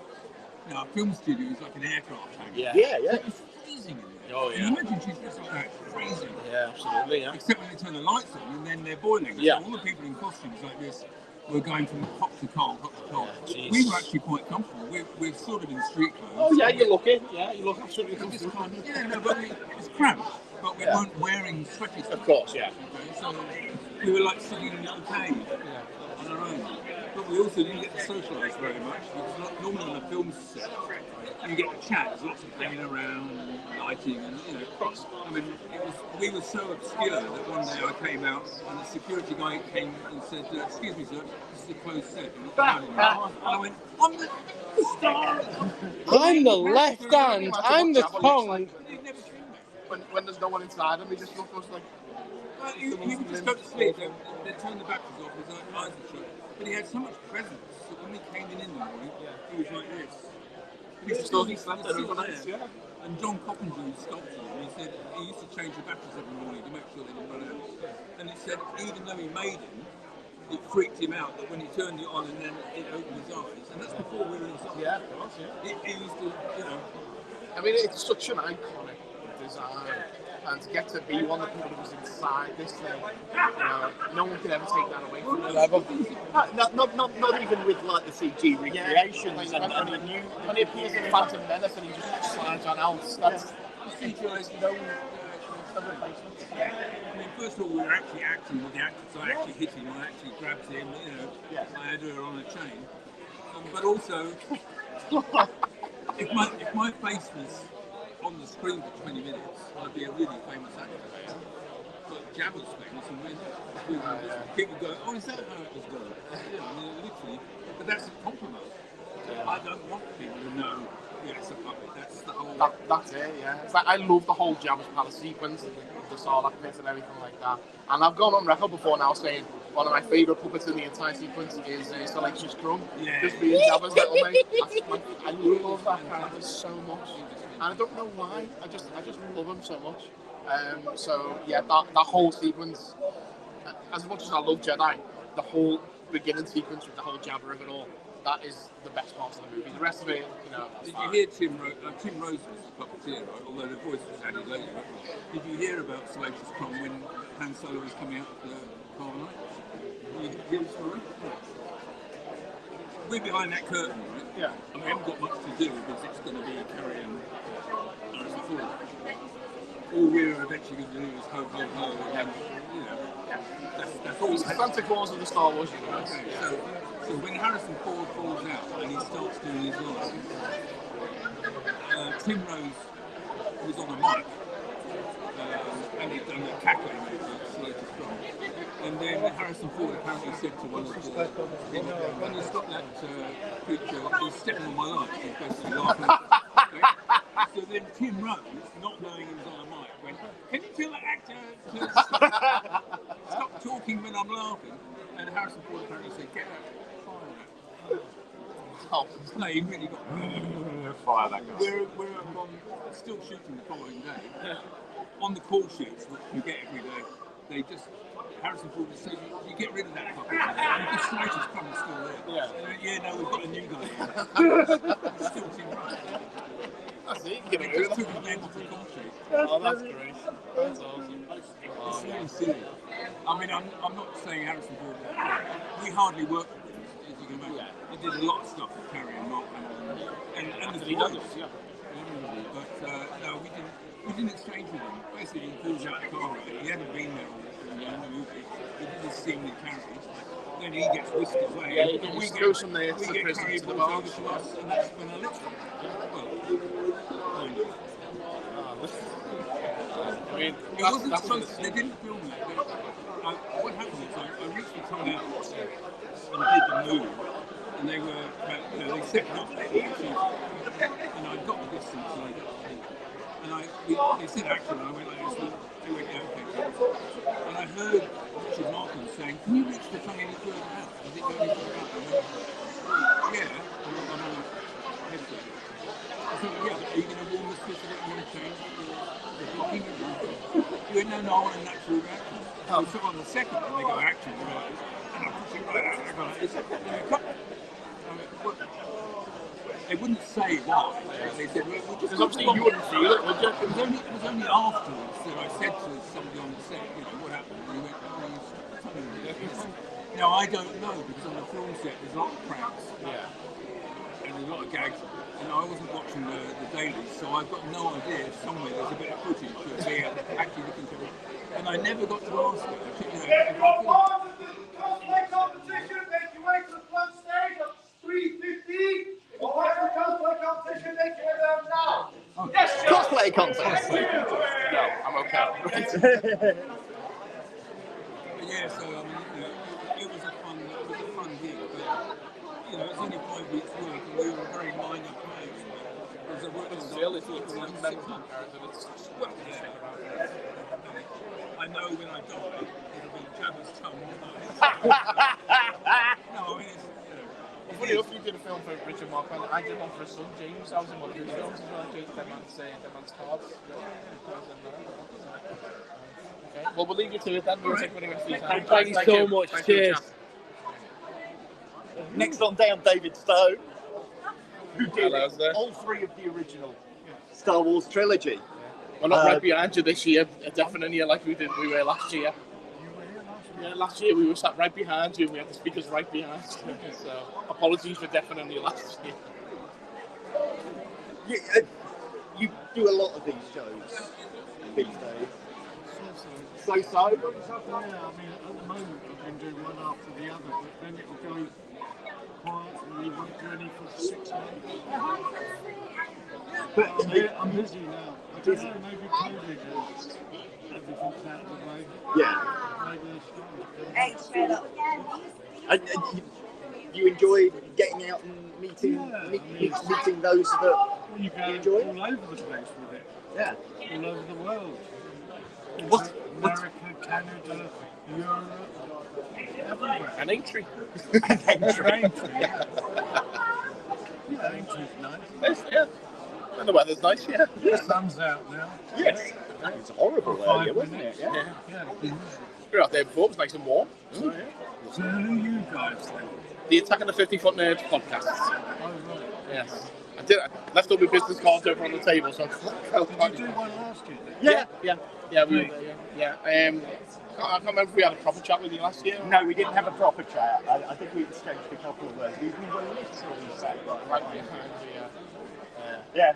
Now, a film studio is like an aircraft hangar. Yeah. Yeah. So it was freezing in there. Oh, yeah. Can you imagine she's just like that, freezing. Yeah, absolutely, yeah. Except when they turn the lights on and then they're boiling. Yeah. So all the people in costumes like this were going from hot to cold, hot to cold. Yeah, We were actually quite comfortable. We're sort of in street clothes. Oh, yeah, you look it. Yeah, you look absolutely But this comfortable. kind of, yeah, no, but it was cramped. But we weren't wearing sweaty stuff. Of course, yeah. Okay, so we were like sitting in a little cave on our own. But we also didn't get to socialise very much because normally on a film set, you get to chat. There's lots of hanging around, and lighting, and of course. I mean, we were so obscure that one day I came out and the security guy came and said, "Excuse me, sir, this is a closed set. You're not allowed in here." And I went, "I'm the star. I'm the left hand. I'm the tongue. They've never seen me." When there's no one inside and we just look us like... He would just go to sleep. They'd turn the batteries off. His eyes were shut. But he had so much presence that when we came in the morning, he was like this. But he still slept overnight. Yeah. And John Coppinger, who sculpted him, he said he used to change the batteries every morning to make sure they didn't run out. And he said even though he made him, it freaked him out that when he turned it on and then it opened his eyes. And that's before we were inside. Yeah, of course, yeah. He used to, I mean, it's such an iconic design. And to get to be one of the people who was inside this thing, no one can ever take that away from them. Not even with like the CG recreations and the new. When he appears in Phantom Menace and he just slides on out, that's CGI's no replacement. I mean, first of all, we were actually acting with the actors. So I actually hit him, I actually grabbed him, I had her on a chain. But also, if my face was on the screen for 20 minutes, I'd be a really famous actor. But Jabba's famous and people go, "Oh, is that how it was done?" I mean, literally. But that's a compliment. I don't want people to know, it's a puppet. That's the whole... That's it, yeah. It's like, I love the whole Jabba's Palace sequence, the Sarlacc pit and everything like that. And I've gone on record before now saying one of my favourite puppets in the entire sequence is Salacious Crumb. Yeah. Just being Jabba's little mate. I love that character so much. And I don't know why. I just love him so much. So yeah, that whole sequence. As much as I love Jedi, the whole beginning sequence with the whole Jabba of it all, that is the best part of the movie. The rest of it, Did you hear Tim Rose was the puppeteer, right? Although the voice was added later. Did you hear about Salacious Crumb when Han Solo was coming out of the Carbonite? Did you hear the story? We're behind that curtain, right? Yeah. And we haven't got much to do because it's going to be Carrie and Harrison Ford. All we're eventually going to do is ho, ho, ho, and, that's all. It's Santa Claus of the Star Wars universe. Okay, so when Harrison Ford falls out and he starts doing his line, Tim Rose was on the mic and he'd done a cackling Salacious Crumb. And then Harrison Ford apparently said to one of the when you stop that creature, he's stepping on my line. He's basically laughing. Okay? So then Tim Rose, not knowing he was on a mic, went, "Can you tell the actor to stop talking when I'm laughing?" And Harrison Ford apparently said, "Get out, fire that." Oh. No, he really got Fire that guy. We're still shooting the following day. On the call sheets, which we get every day, they just Harrison Ford would say, "You get rid of that puppet. You just Salacious Crumb is still there." Yeah. And then, no, we've got a new guy. It's still Tim Rose. That's it, you can get They away with just it. took his name off the call sheet. Oh, that's great. That's awesome. It's really silly. I mean, I'm not saying Harrison Ford. We hardly work with him, as you can you know, he did a lot of stuff with Terry and Mark and the Douglas, yeah. But no, we didn't exchange with him. Basically, he pulls out the car. He hadn't been there all the movie. He did his scene with Terry. Then he gets whisked away. Yeah, he goes from there to the prison to the bar. Over to us, and that's when I left him. Well, kind of. I mean, It wasn't supposed to, they didn't film that. What happened is I reached the tongue out and did the move, and they were, they set it up, and I got the distance, and they said action, and I went like this, and they went, yeah, okay. And I heard Richard Markham saying, can you reach the tongue any further out? Does it go any further out? I went, yeah, I'm on a headset. I said, yeah, are you going to warm the switch a bit? You want to change the blocking? You went, no, I want a natural reaction. So on the second one, they go action, and I push it right out, and I go like this, and they cut. They wouldn't say why. They said, well, we'll just... Because obviously you wouldn't feel it, would you? It was only afterwards that I said to somebody on the set, what happened? And he went, now, I don't know, because on the film set, there's a lot of pranks. Yeah. And there's a lot of gags. And I wasn't watching the dailies, so I've got no idea if somewhere there's a bit of footage of me actually looking to it. And I never got to ask it. Cosplay competition, make your way to the front stage at 3:15. Cosplay competition, make your way there now. Yes, Cosplay contest. No, I'm okay. But yeah, so it was a fun gig. But it's only 5 weeks work, and we were very minor players. Still, if it's I know when I die, it'll be Jabba's tongue. No, I mean, Well, funny enough, you did a film for Richard Markham. I did one for his son, James. I was in one of his films as well, James Dead Man's Cards. Okay, well, we'll leave you to it then. We'll take money for your time. Thank you so much. Cheers. Next on down, David Stone, who did Hello, all three of the original Star Wars trilogy. We're not right behind you this year, definitely, like we were last year. Yeah, last year we were sat right behind you and we had the speakers right behind you. So, apologies for definitely last year. You do a lot of these shows these days. So? Yeah, I mean, at the moment I've been doing one after the other, but then it'll go quiet and you won't do any for 6 months. But I'm busy now. I don't know, maybe COVID has everything's out of the way. Yeah. Maybe it's Hey, straight up. And you enjoy getting out and meeting those that you go enjoy? all over the place with it. Yeah. All over the world. What's America, Canada, Europe, everywhere. And Aintree. Aintree, yeah. Yeah, Aintree's nice. Yeah. And the weather's nice, yeah. The sun's out now. Yes. It's horrible earlier, wasn't it? Yeah. We were out there before, it was nice and warm. So who are you guys then? The Attack of the 50-Foot Nerds podcast. Oh, right. Yes. I left all my business cards over on the table, so Did you do one last year then? Yeah, we were there, yeah. I can't remember if we had a proper chat with you last year. No, we didn't have a proper chat. I think we exchanged a couple of words. We were literally sat right behind. Yeah,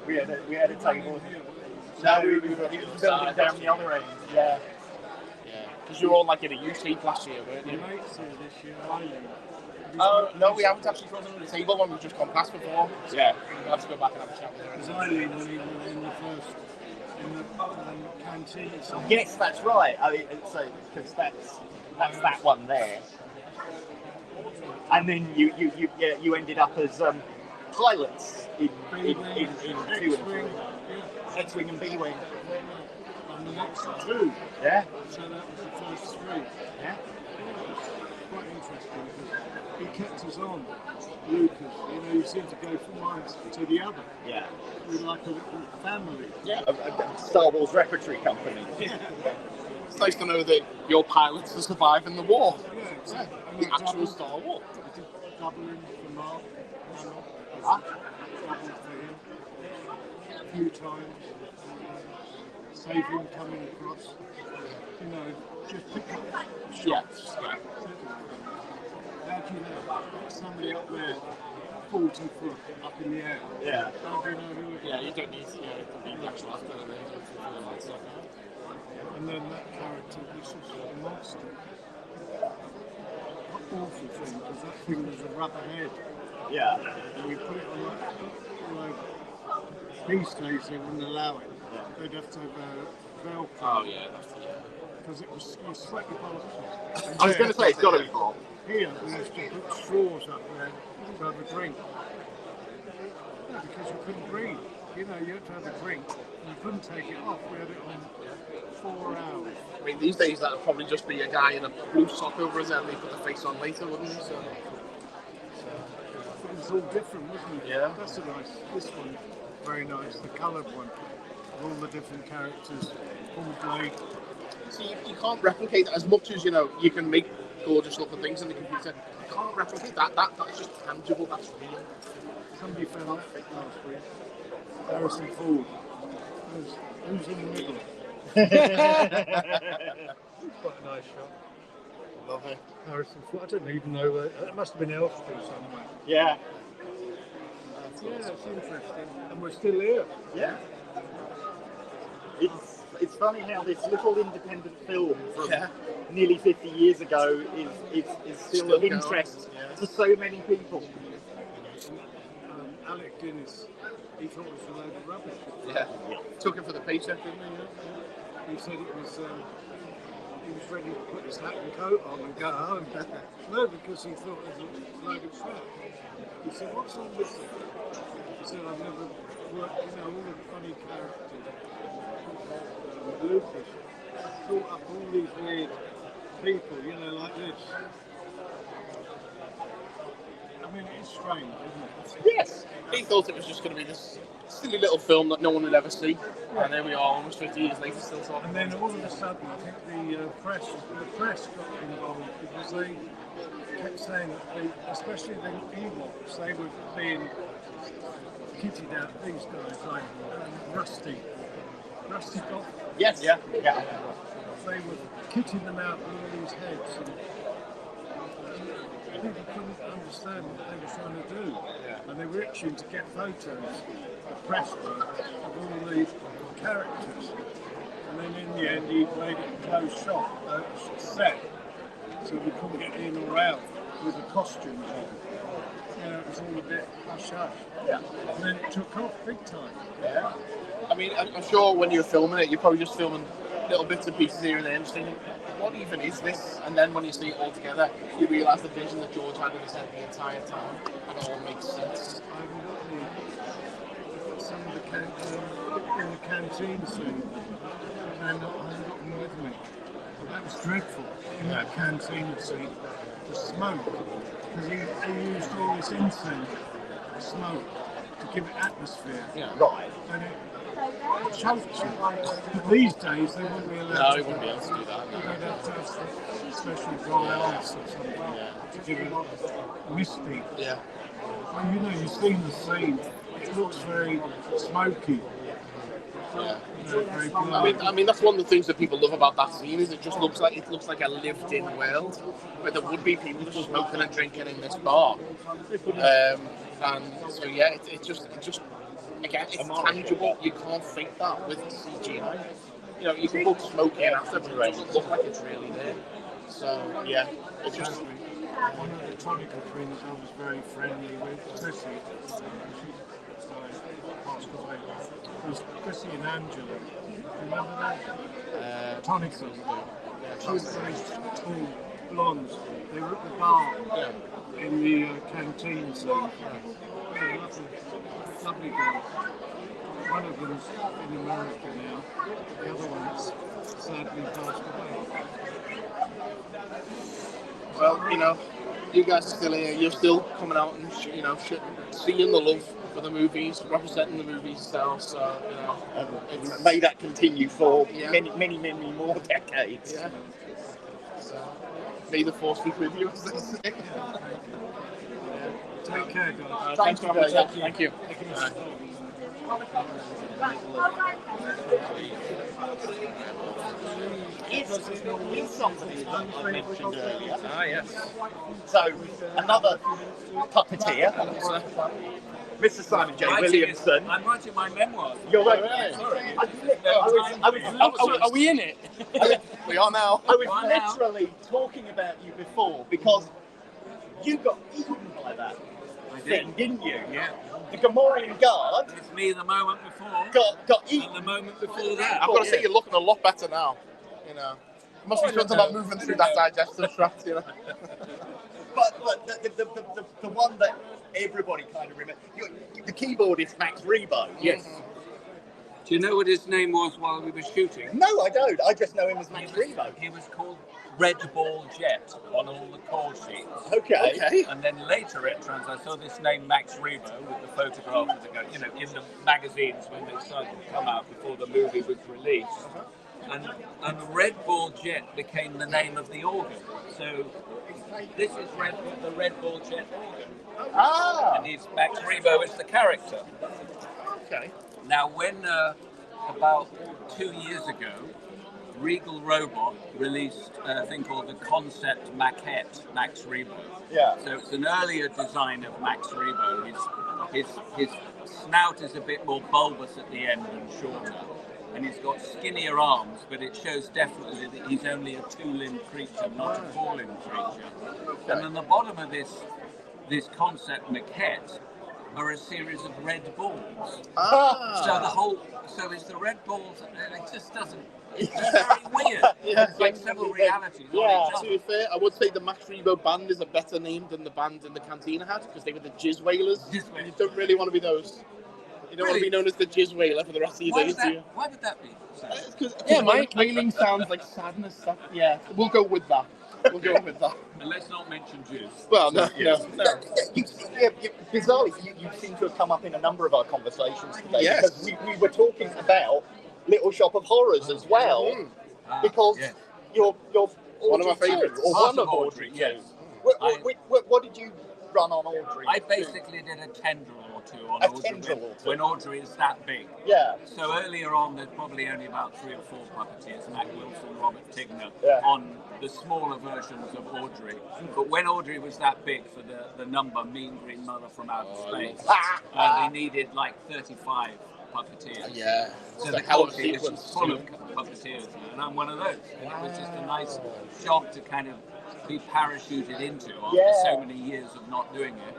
we had a table. No, we were building down the other end. Yeah. Because you were all like in a U shape last year, weren't you? Your mates here this year, Eileen. Oh, no, we haven't actually frozen on the table when we've just gone past before. Yeah. We'll have to go back and have a chat with her. Because Eileen was in the first, in the canteen. Yes, that's right. I mean, so because that's that one there. And then you ended up as pilots in 2 and 3. X-Wing and B-Wing. On the next 2. Yeah. So that was the first 3. Yeah. Quite interesting because he kept us on, Lucas. You seemed to go from one to the other. Yeah. We're like a little family. Yeah. A Star Wars repertory company. Yeah. It's nice to know that your pilots are surviving the war. Yeah, exactly. The actual Star Wars. I did doubling for Mark. Doubled for him a few times. Save him coming across. Just pick up shots. Yeah. Our looking at somebody up there 40 foot up in the air. Yeah. How do you know who it is? Yeah, you don't need the actual actor in there to feel that stuff. And then that character was just a monster. Awful thing, because that thing was a rubber head. Yeah. And we put it on like these days they wouldn't allow it. Yeah. They'd have to have a Velcro. Oh yeah, that's Because it was sweat your balls. I was going to say, it's got to be Bob. Here, we used to put straws up there to have a drink. No, because you couldn't breathe. You know, you had to have a drink. And you couldn't take it off. We had it on 4 hours. I mean, these days that would probably just be a guy in a blue sock over his head and they put the face on later, wouldn't he? So. It was all different, wasn't it? Yeah. That's a nice. This one, very nice. The coloured one. All the different characters. All blade. So you can't replicate that as much as, you know, you can make gorgeous looking things in the computer. You can't replicate that. That's just tangible. That's real. Somebody fell off it last week. Harrison Ford. Who's in the middle? Quite a nice shot. Lovely. Harrison Ford. I don't even know where. It must have been Elstree somewhere. Yeah. Yeah, it's interesting. And we're still here. Yeah. It's funny how this little independent film from nearly 50 years ago is still of interest to so many people. Alec Guinness, he thought it was a load of rubbish. Yeah. Took him for the paycheck, didn't he? He said it was, he was ready to put his hat and coat on and go home. No, because he thought it was a load of crap. He said, what's all this? He said, I've never worked, you know, all the funny characters. Lucas thought up all these weird people, you know, like this. I mean, it's strange, isn't it? Yes. He thought it was just going to be this silly little film that no one would ever see. And there we are, almost 50 years later, still talking. And then all of a sudden, I think the press got involved because they kept saying that they, especially the Ewoks, they were being kitted out. These guys like Rusty got. Yes. Yeah. Yeah. They were kitting them out with all these heads, and people couldn't understand what they were trying to do. Yeah. And they were itching to get photos, the press of all the characters. And then in the end, he made it a closed shot, set, so we couldn't get in or out with the costumes on. You know, it was all a bit hush-hush. Yeah. And then it took off big time. Yeah. I mean, I'm sure when you're filming it, you're probably just filming little bits and pieces here and there and just thinking, what even is this? And then when you see it all together, you realise the vision that George had in his head the entire time, and it all makes sense. I've got some of the in the canteen scene, and I haven't got them with me. But that was dreadful in that canteen scene, the smoke, because he used all this incense, smoke, to give it atmosphere. Yeah. Right. And it choked you. But these days they wouldn't be allowed No, to he wouldn't be able to do that. No. They'd have to have special dry ice or something to give it misty. Yeah. Well, you know, you've seen the scene. It looks very smoky. Yeah. You know, very blurry. I mean, that's one of the things that people love about that scene is it looks like a lived-in world where there would be people just smoking and drinking in this bar. And so yeah, it just again, it's tangible. You can't fake that with CGI. You know, you can put smoke in after, but it doesn't look like it's really there. So yeah, it's just. One of the Tonica twins I was very friendly with, Chrissy. It was Chrissy and Angela. Remember that? Tonica. Two very tall blondes. They were at the bar in the canteen scene. Yeah, lovely girls. One of them's in America now. The other one's sadly passed away. Well, you know, you guys are still here. You're still coming out and seeing the love for the movies, representing the movies yourself. So you know, And may that continue for many more decades. Yeah. So, may the force be with you. As they say. Take care, guys. Thanks for having us. Thank you. Thank you. Is somebody that I mentioned earlier. Ah, yes. So, another puppeteer, Mr. Simon J. Williamson. I'm writing my memoirs. You're right. Sorry. Are we in it? We are now. I was literally talking about you before because you got eaten by that thing, didn't you? Yeah. The Gamorrean guard It's me the moment before. got eaten. And the moment before that. I've got to say, you're looking a lot better now. You know, you must be something about moving through that digestive tract. You know. But the one that everybody kind of remembers, the keyboardist Max Rebo. Yes. Do you know what his name was while we were shooting? No, I don't. I just know him as Max Rebo. He was called Red Ball Jet on all the call sheets. Okay. And then later it turns I saw this name Max Rebo with the photograph of the guy, you know, in the magazines when they started to come out before the movie was released. And Red Ball Jet became the name of the organ. So this is the Red Ball Jet organ. Ah. And he's Max Rebo is the character. Okay. Now, when about 2 years ago, Regal Robot released a thing called the Concept Maquette Max Rebo. Yeah. So it's an earlier design of Max Rebo. His snout is a bit more bulbous at the end and shorter. And he's got skinnier arms, but it shows definitely that he's only a two-limbed creature, not a four-limbed creature. And on the bottom of this Concept Maquette are a series of red balls. So it's the red balls, and it just doesn't. It's very weird. It's like several realities. Yeah. To be fair, I would say the Max Rebo band is a better name than the band in the Cantina had because they were the Jizz Whalers. You don't really want to be those. You don't want to be known as the Jizz Whaler for the rest of your days, do you? Why would that be? Yeah, whaling sounds like sadness stuff. Yeah, we'll go with that. We'll go with that. And let's not mention Jizz. Well, no. Bizarrely, you seem to have come up in a number of our conversations today Yes. because we were talking about Little Shop of Horrors as well, because you're one of my favourites. or one of Audrey. Yes. What did you run on Audrey? I basically did a tendril or two on A Audrey tendril or two. when Audrey is that big. Yeah. So earlier on, there's probably only about 3 or 4 puppeteers, Matt Wilson, Robert Tigner, Yeah. on the smaller versions of Audrey. But when Audrey was that big for the number Mean Green Mother from Outer Space, they needed like 35 puppeteers. Yeah. So the hell of a quality is sequence. full of puppeteers, and I'm one of those. And it was just a nice job to kind of be parachuted into after so many years of not doing it.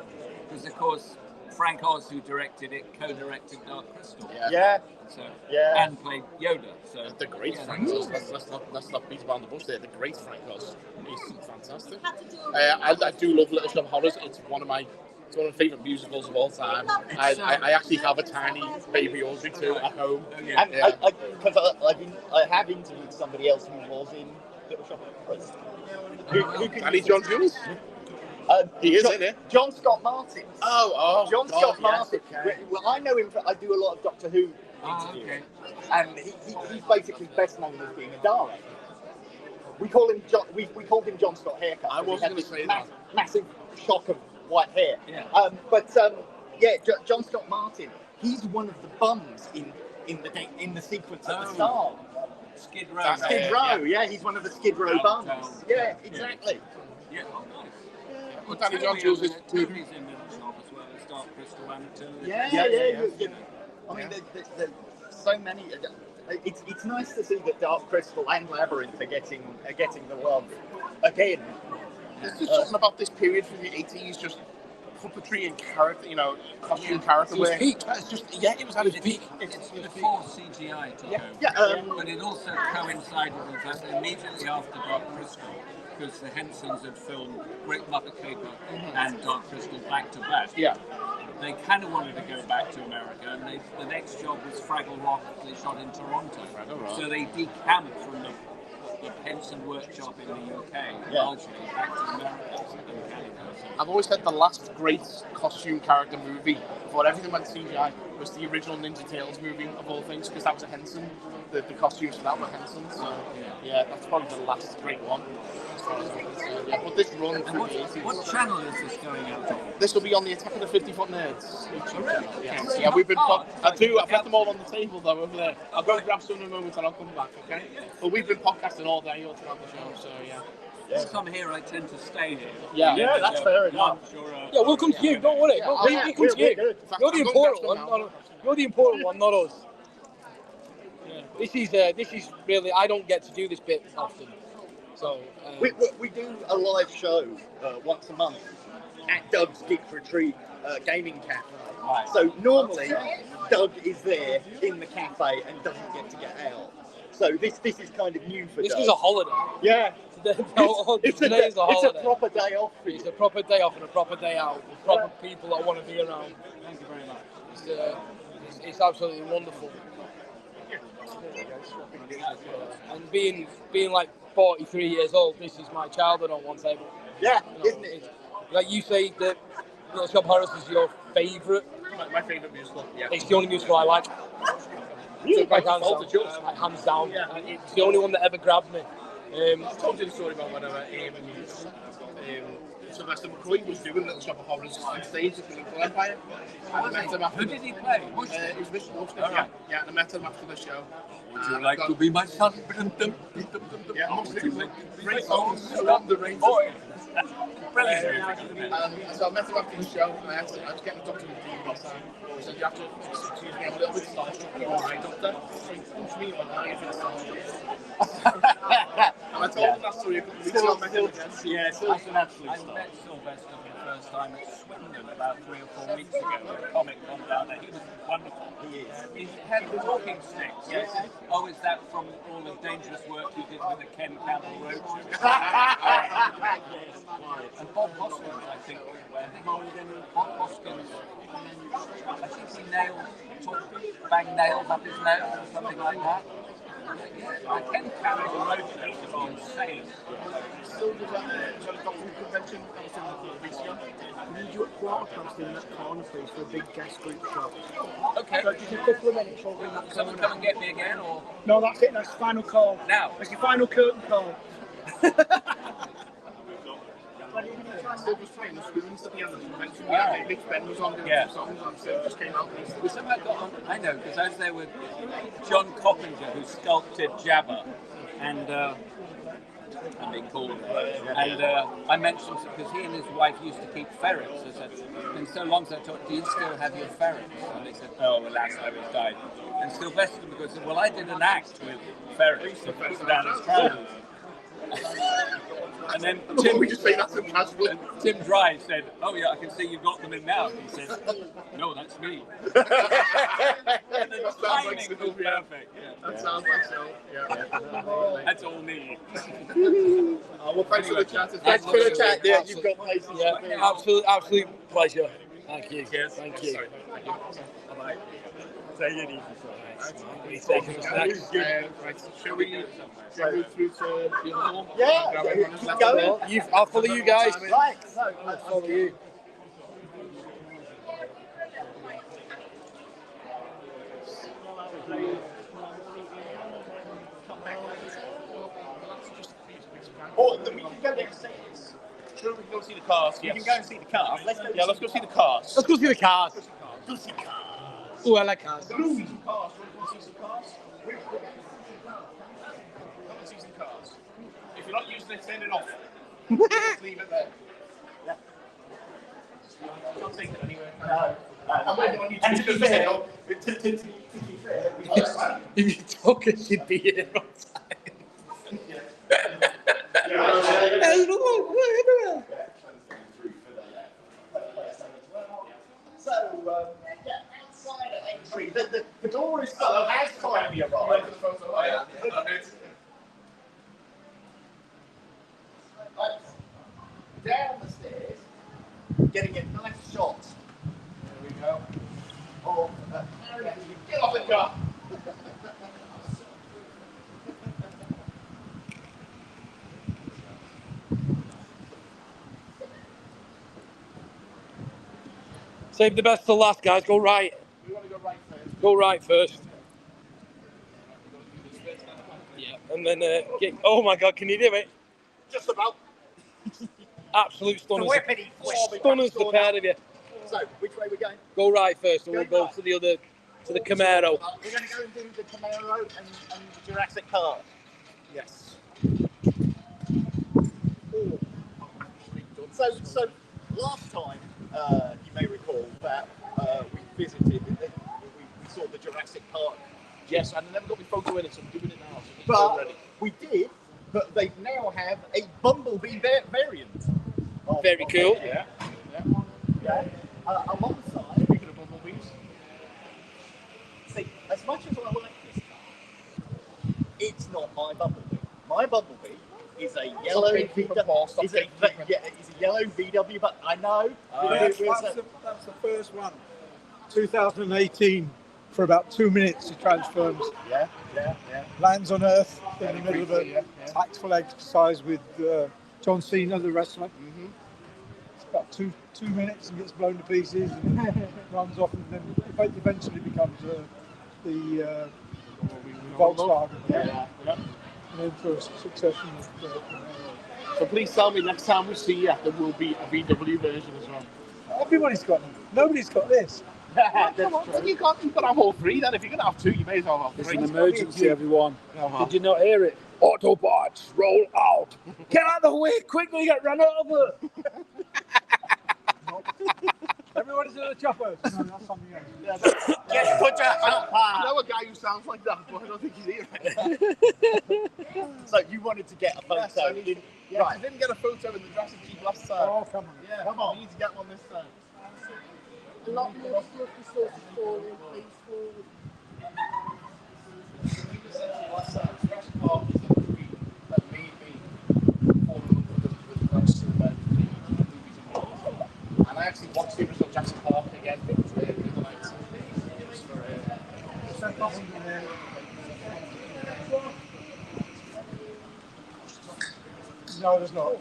Because of course, Frank Oz, who directed it, co-directed Dark Crystal. Yeah. So, Yeah. and played Yoda. So The great Frank Oz. Let's not beat around the bush there. The great Frank Oz. He's fantastic. I do love Little Shop of Horrors. It's one of my favourite musicals of all time. I actually have a tiny baby Audrey too at home. And I have interviewed somebody else who was in Little Shop of Horrors. Danny John Jules? He is in it. John Scott Martin. John God, Scott yes, Martin. okay. Well, I know him. I do a lot of Doctor Who interviews, and he's basically best known as being a Dalek. We call him John. We called him John Scott Haircut. I wasn't going to say that. Massive shock of white hair. Yeah. John Scott Martin. He's one of the bums in the sequence at the start. Skid Row. Skid Row. Yeah, he's one of the Skid Row bums. Yeah, exactly. Yeah, oh nice. Well, Danny John Jules is Toby's in Little Shop as well as Dark Crystal and Attila. Yeah. I mean, there's so many. It's nice to see that Dark Crystal and Labyrinth are getting the love again. There's just something about this period from the 80s, just puppetry and character, costume character. It was peak. It's just, it was at its peak. It's before CGI took over. But it also coincided with that immediately after Dark Crystal, because the Hensons had filmed Great Muppet Caper and Dark Crystal back to back. Yeah. They kind of wanted to go back to America, and the next job was Fraggle Rock. They shot in Toronto, so they decamped from the Henson workshop in the UK, largely back to America and Canada. I've always said the last great costume character movie before everything went CGI was the original Ninja Turtles movie of all things, because that was a Henson the costumes for that were Henson. So yeah, that's probably the last great one. As far as I'm concerned. Yeah, but this run through the 80s. What channel is this going out on? This will be on the Attack of the 50-Foot Nerds YouTube channel. Yeah, Okay. yeah, we've been. I've got them all on the table though over there. I'll go grab some in a moment and I'll come back. Okay. But we've been podcasting all day all throughout the show. So yeah. Once I'm here, I tend to stay here. Yeah, that's fair enough. Yeah, we'll come to you. Don't worry. Yeah, We'll come to you. You're the important one. You're the important one, not us. Yeah. This is really. I don't get to do this bit often. So We do a live show once a month at Doug's Geek Retreat Gaming Cafe. Right. So normally Doug is there in the cafe and doesn't get to get out. So this is kind of new for this Doug. was a holiday. Yeah. Today is a holiday. It's a proper day off for you. It's a proper day off and a proper day out with proper people that want to be around. Thank you very much. It's absolutely wonderful. And being like 43 years old, this is my childhood on one table. Yeah, You know, isn't it? Like you say that Little Shop Horrors is your favourite. My favourite musical. Yeah. It's the only musical I like. Like hands down. Yeah. It's the only one that ever grabbed me. I told you the story about whenever Sylvester McCoy was doing Little Shop of Horrors on stage at the Liverpool Empire. And I met him after. Who did he play? It was Mr. Wolfson, All right. yeah, and I met him after the show. Would you like to be my son? Yeah, absolutely. Great songs around the range. Brilliant. So I met him after the show, and I was getting a doctor with the last time. He said, you have to excuse me, I'm a little bit starstruck. You're all right, doctor. So he punched me on the eye for the starstruck. And I told him that story a couple of weeks ago. I met him again. Yeah, so it's an absolute I star. met Sylvester for the first time at Swindon about 3 or 4 weeks ago at a Comic-Con down there. He was wonderful. He is. He had the talking sticks. Yes. Oh, is that from all the dangerous work you did with the Ken Campbell Road? And Bob Hoskins, I think Bob Hoskins, I think he banged nails up his nose or something like that. Yeah, Ken Campbell Road was insane. Still was at the doctor convention. I was in a couple of weeks ago. We need you at quarter past in that corner, please, for a big guest group show. Okay. So just a couple of minutes, we'll bring that Someone corner. come and get me again, or No, that's it, that's the final call. now? That's your final curtain call. Still was playing the spoons at the end of the convention. Yeah, Rich Ben was on doing some songs, and Sid just came out. Was something I got on? I know, because I was there with John Coppinger, who sculpted Jabba, and I'm being called. And I mentioned, because he and his wife used to keep ferrets. I said, it's been so long since I talked, do you still have your ferrets? And they said, oh, alas, I was died. And Sylvester McCoy said, well, I did an act with ferrets that put down his trousers. And then We just say that's casual. Tim Dry said, oh yeah, I can see you've got them in now. He said, no, that's me. That sounds like Timing Sid, was yeah. perfect. Yeah. That sounds like so. Yeah. That's all me. Well, thanks for the chat. Thanks for the chat. Yeah, you've got places. Yeah, absolute pleasure. Thank you. Cheers. Thank you. Sorry. Thank you. Bye-bye. Take it easy. He's taking us next. Right, shall we move through to the other one? Yeah, Grab everyone's keep left going. over. I'll follow you guys. Right. I'll follow you. Or we can go downstairs. Sure, we can go see the cars. You can go and see the car. Let's go. Let's go see the cars. Let's go see the cars. Go see cars. Oh, I like cars. Go see some cars. Want to see some cars? Come and see some cars. If you're not using it, turn it off. Just leave it there. Yeah. Don't take it anywhere. No. I'm waiting on you And to to be say fair, no. to be fair, If you talk, it should be here on time. So, yeah, outside of Aintree, the door is has finally arrived. Down the stairs, getting a nice shot. There we go. Of Get off the car. Save the best till last, guys. Go right. We want to go right first. Go right first. and then oh my God, can you do it? Just about. Absolute stunners. Whippity Stunners, the pair of you. So, which way are we going? Go right first, and we'll go to the other, to the Camaro. We're going to go and do the Camaro and the Jurassic Park. Yes. So last time, you may recall that we visited, we saw the Jurassic Park. Yes, and I never got my photo in it, so I'm doing it now. So But ready. we did, but they now have a Bumblebee variant. Very cool. Yeah. Alongside, Speaking of bumblebees, see, as much as I like this car, it's not my Bumblebee. My Bumblebee is a yellow VW. Is a yellow VW, but I know. That's the first one. 2018 for about 2 minutes. It transforms. Yeah. Lands on Earth in the middle of a tactful exercise with John Cena, the wrestler. Mm-hmm. It's about two minutes and gets blown to pieces and runs off, and then eventually becomes the Volkswagen. Yeah. And then for a succession of. So please tell me next time we see you, there will be a VW version as well. Everybody's got them. Nobody's got this. Come on, then you've got to have all three. Then if you're going to have two, you may as well have It's three. an emergency, everyone. Did you not hear it? Autobots, roll out. Get out of the way quickly, get run over. Everybody's in the choppers. No, that's something else. Just put your help I know a guy who sounds like that, but I don't think he's here. So you wanted to get a photo? Yes, I didn't get a photo in the Jurassic Jeep last time. Oh, come on. Yeah, Come on. We need to get one this time. A lot more stuff is sort of falling, please, forward. Last time, Jurassic Park was the movie that made me fall in love with the most movies and movies. And I actually watched the original Jurassic Park again in the night. It was for No, there's not.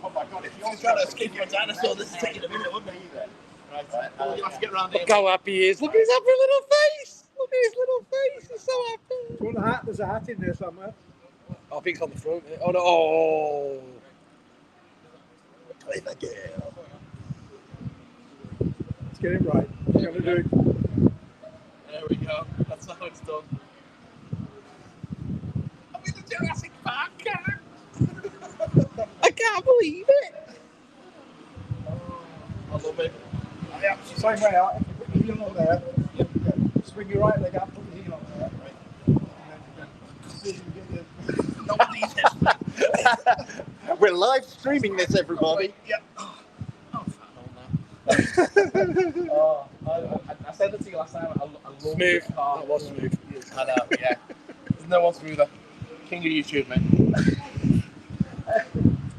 Oh my God! If you're trying to escape your dinosaur, this is taking a minute, wouldn't it? Right. You'll have to get around here. Look how happy he is. Look at his happy little face. Look at his little face. He's so happy. Do you want a hat? There's a hat in there somewhere. I think it's on the front. Oh no. Oh. Clever girl. Let's get it right. We're going to do it. There we go. That's how it's done. I'm in the Jurassic Park car. I can't believe it. I love it. Same way out. If you put your heel on there, swing your right leg up, put your heel on there. And then We're live streaming this, everybody. Yep. I said it to you last time. I love Smooth. the car. That was smooth. I know, yeah. There's no one smoother. King of YouTube, man.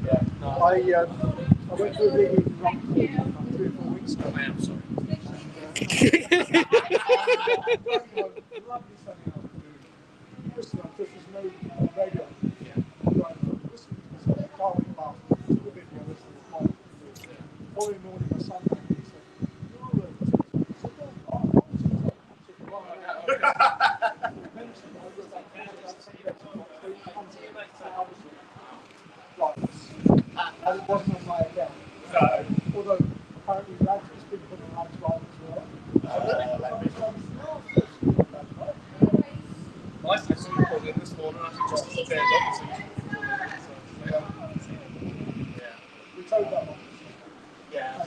Yeah. No, I went to a big run 3 or 4 weeks ago. I am sorry. Lovely sunny afternoon. Listen, there's no radio. Listen, there's a car in the park. It's a bit realistic. Following morning, my son rang me and said, "You're and it wasn't on my account. No. Although apparently Rad's just been putting on drive as well. Nice to see you pulled in this morning. Actually, just as I turned up. Yeah. We told that one. Yeah.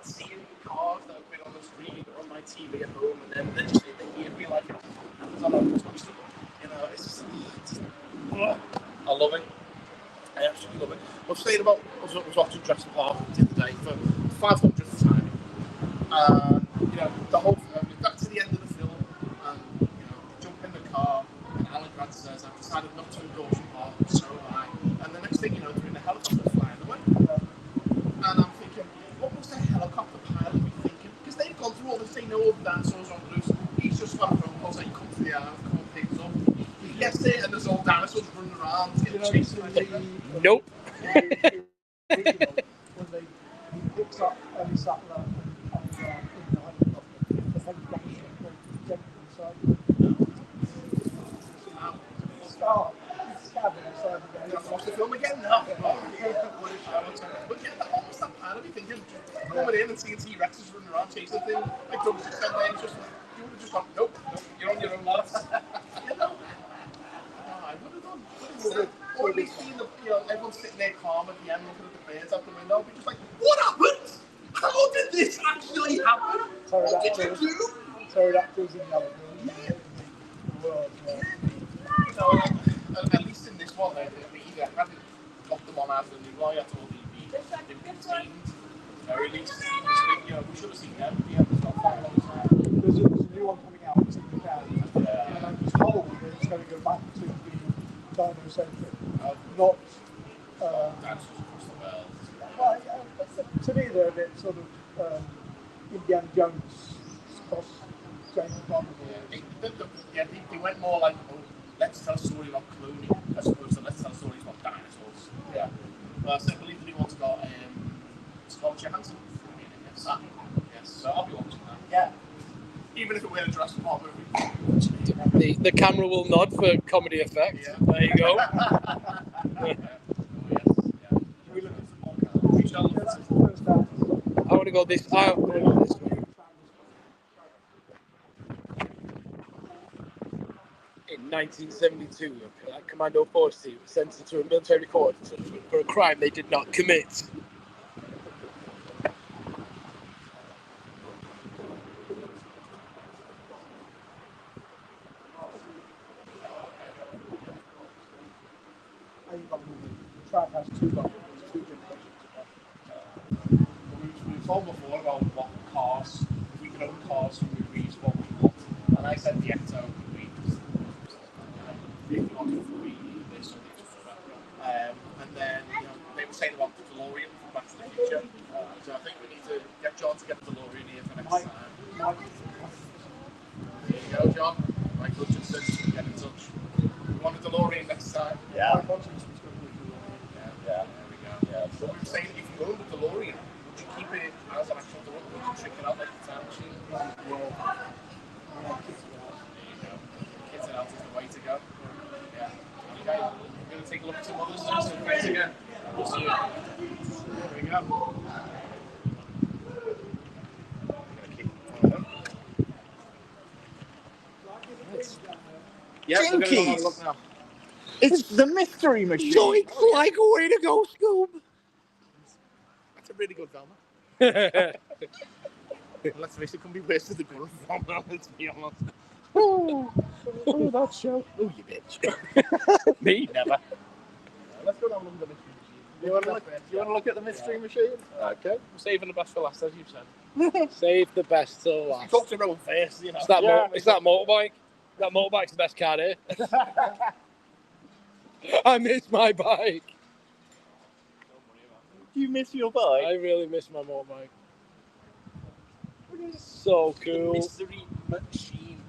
Seeing cars that have been on the screen on my TV at home, and then literally they hear me like it's on a touch them. You know, it's just I love it. I absolutely love it. I was saying about I was watching Jurassic Park the other day for 500th time. You know, the whole film. We got to the end of the film, and you know, jump in the car, and Alan Grant says, "I've decided not to endorse the park, so am I." And the next thing you know, they're in a helicopter flying away. Nope. When he picks up Ellie Sattler and the helicopter inside. Watch the film again now. But yeah, almost that part of me thinking, coming in and seeing T-Rexes running around chasing things, like Douglas just said there, you would have just gone, nope, you're on your own, lads. You know? I would have done. Or at least seeing everyone's sitting there calm at the end looking at the birds out the window, be just like, what happened? How did this actually happen? What did you do? Pterodactyls in the other at least in this one, they either hadn't got them on as a new light or they've been teamed. Or at least, we should have seen them. Yeah, there's not far on the side. There's a new one coming out, it's in the can. And I'm told that it's going to go back to the dino-centric, not... That's just across the world. Well, to me, they're a bit sort of Indiana Jones, cross James Bond. Yeah, they went more like, let's tell a story about cloning as opposed to let's tell stories about dinosaurs. Yeah. Well, so I believe the new one's got Scarlett Johansson. Yes, so I'll be watching that. Yeah. Even if it were a Jurassic Park movie. The camera will nod for comedy effect. Yeah. There you go. I want to go this. I want to go this way. In 1972, a Commando Force team was sentenced to a military court for a crime they did not commit. The track has two buttons, two generations. We told before about what cars, if we could own cars from movies, what we want. And I said the Ecto would be if we wanted to be this or this or that. And then they were saying about the DeLorean from Back to the Future. So I think we need to get John to get the DeLorean here for next time. There you go, John. Mike Hutchinson, get in touch. We want a DeLorean next time. Yeah. There we go. Yeah. So we were saying, if you owned a DeLorean, would you keep it as an actual DeLorean? Would you trick it out like a time machine? There you go. Kids it out is the way to go. Yeah. Okay. We're going to take a look at some other stuff. So thanks again. We'll see you. There we go. Yeah, we're going to have a look now. It's the mystery machine. Zoinks like a way to go, Scoob. That's a really good film. Let's face it, it can be worse than the gun film, let's be honest. Oh, that show. Oh, you bitch. Me? Never. Let's go down the mystery machine. You want to look at the mystery machine? Okay. I'm saving the best for last, as you said. Save the best till last. Talk to your own face, you know. It's that, it's that motorbike. That motorbike's the best car here. I miss my bike. Do you miss your bike? I really miss my motorbike. So cool. Mystery machine.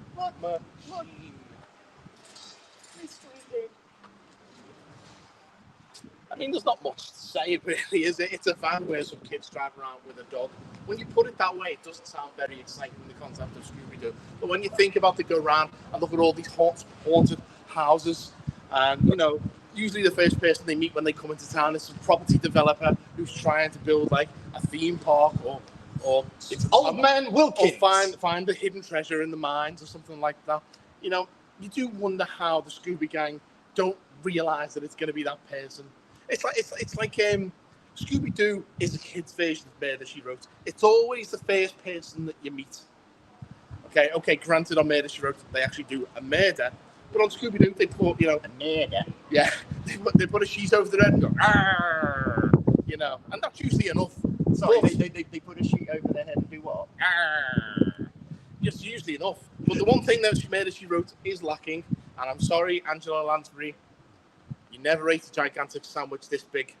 I mean, there's not much to say, really, is it? It's a van where some kids drive around with a dog. When you put it that way, it doesn't sound very exciting, the concept of Scooby-Doo. But when you think about it, go around and look at all these haunted houses, and, usually the first person they meet when they come into town is some property developer who's trying to build, like, a theme park or it's Old Man Wilkins. Or find a hidden treasure in the mines or something like that. You do wonder how the Scooby Gang don't realize that it's going to be that person. It's like Scooby-Doo is a kid's version of Murder, She Wrote. It's always the first person that you meet. Okay, granted on Murder, She Wrote, they actually do a murder. But on Scooby-Doo, they put, a murder. Yeah, they put a sheet over their head and go, "Arr!" And that's usually enough. Sorry, they put a sheet over their head and do what? Arr! Just usually enough. But the one thing that Murder, She Wrote is lacking, and I'm sorry, Angela Lansbury, you never ate a gigantic sandwich this big,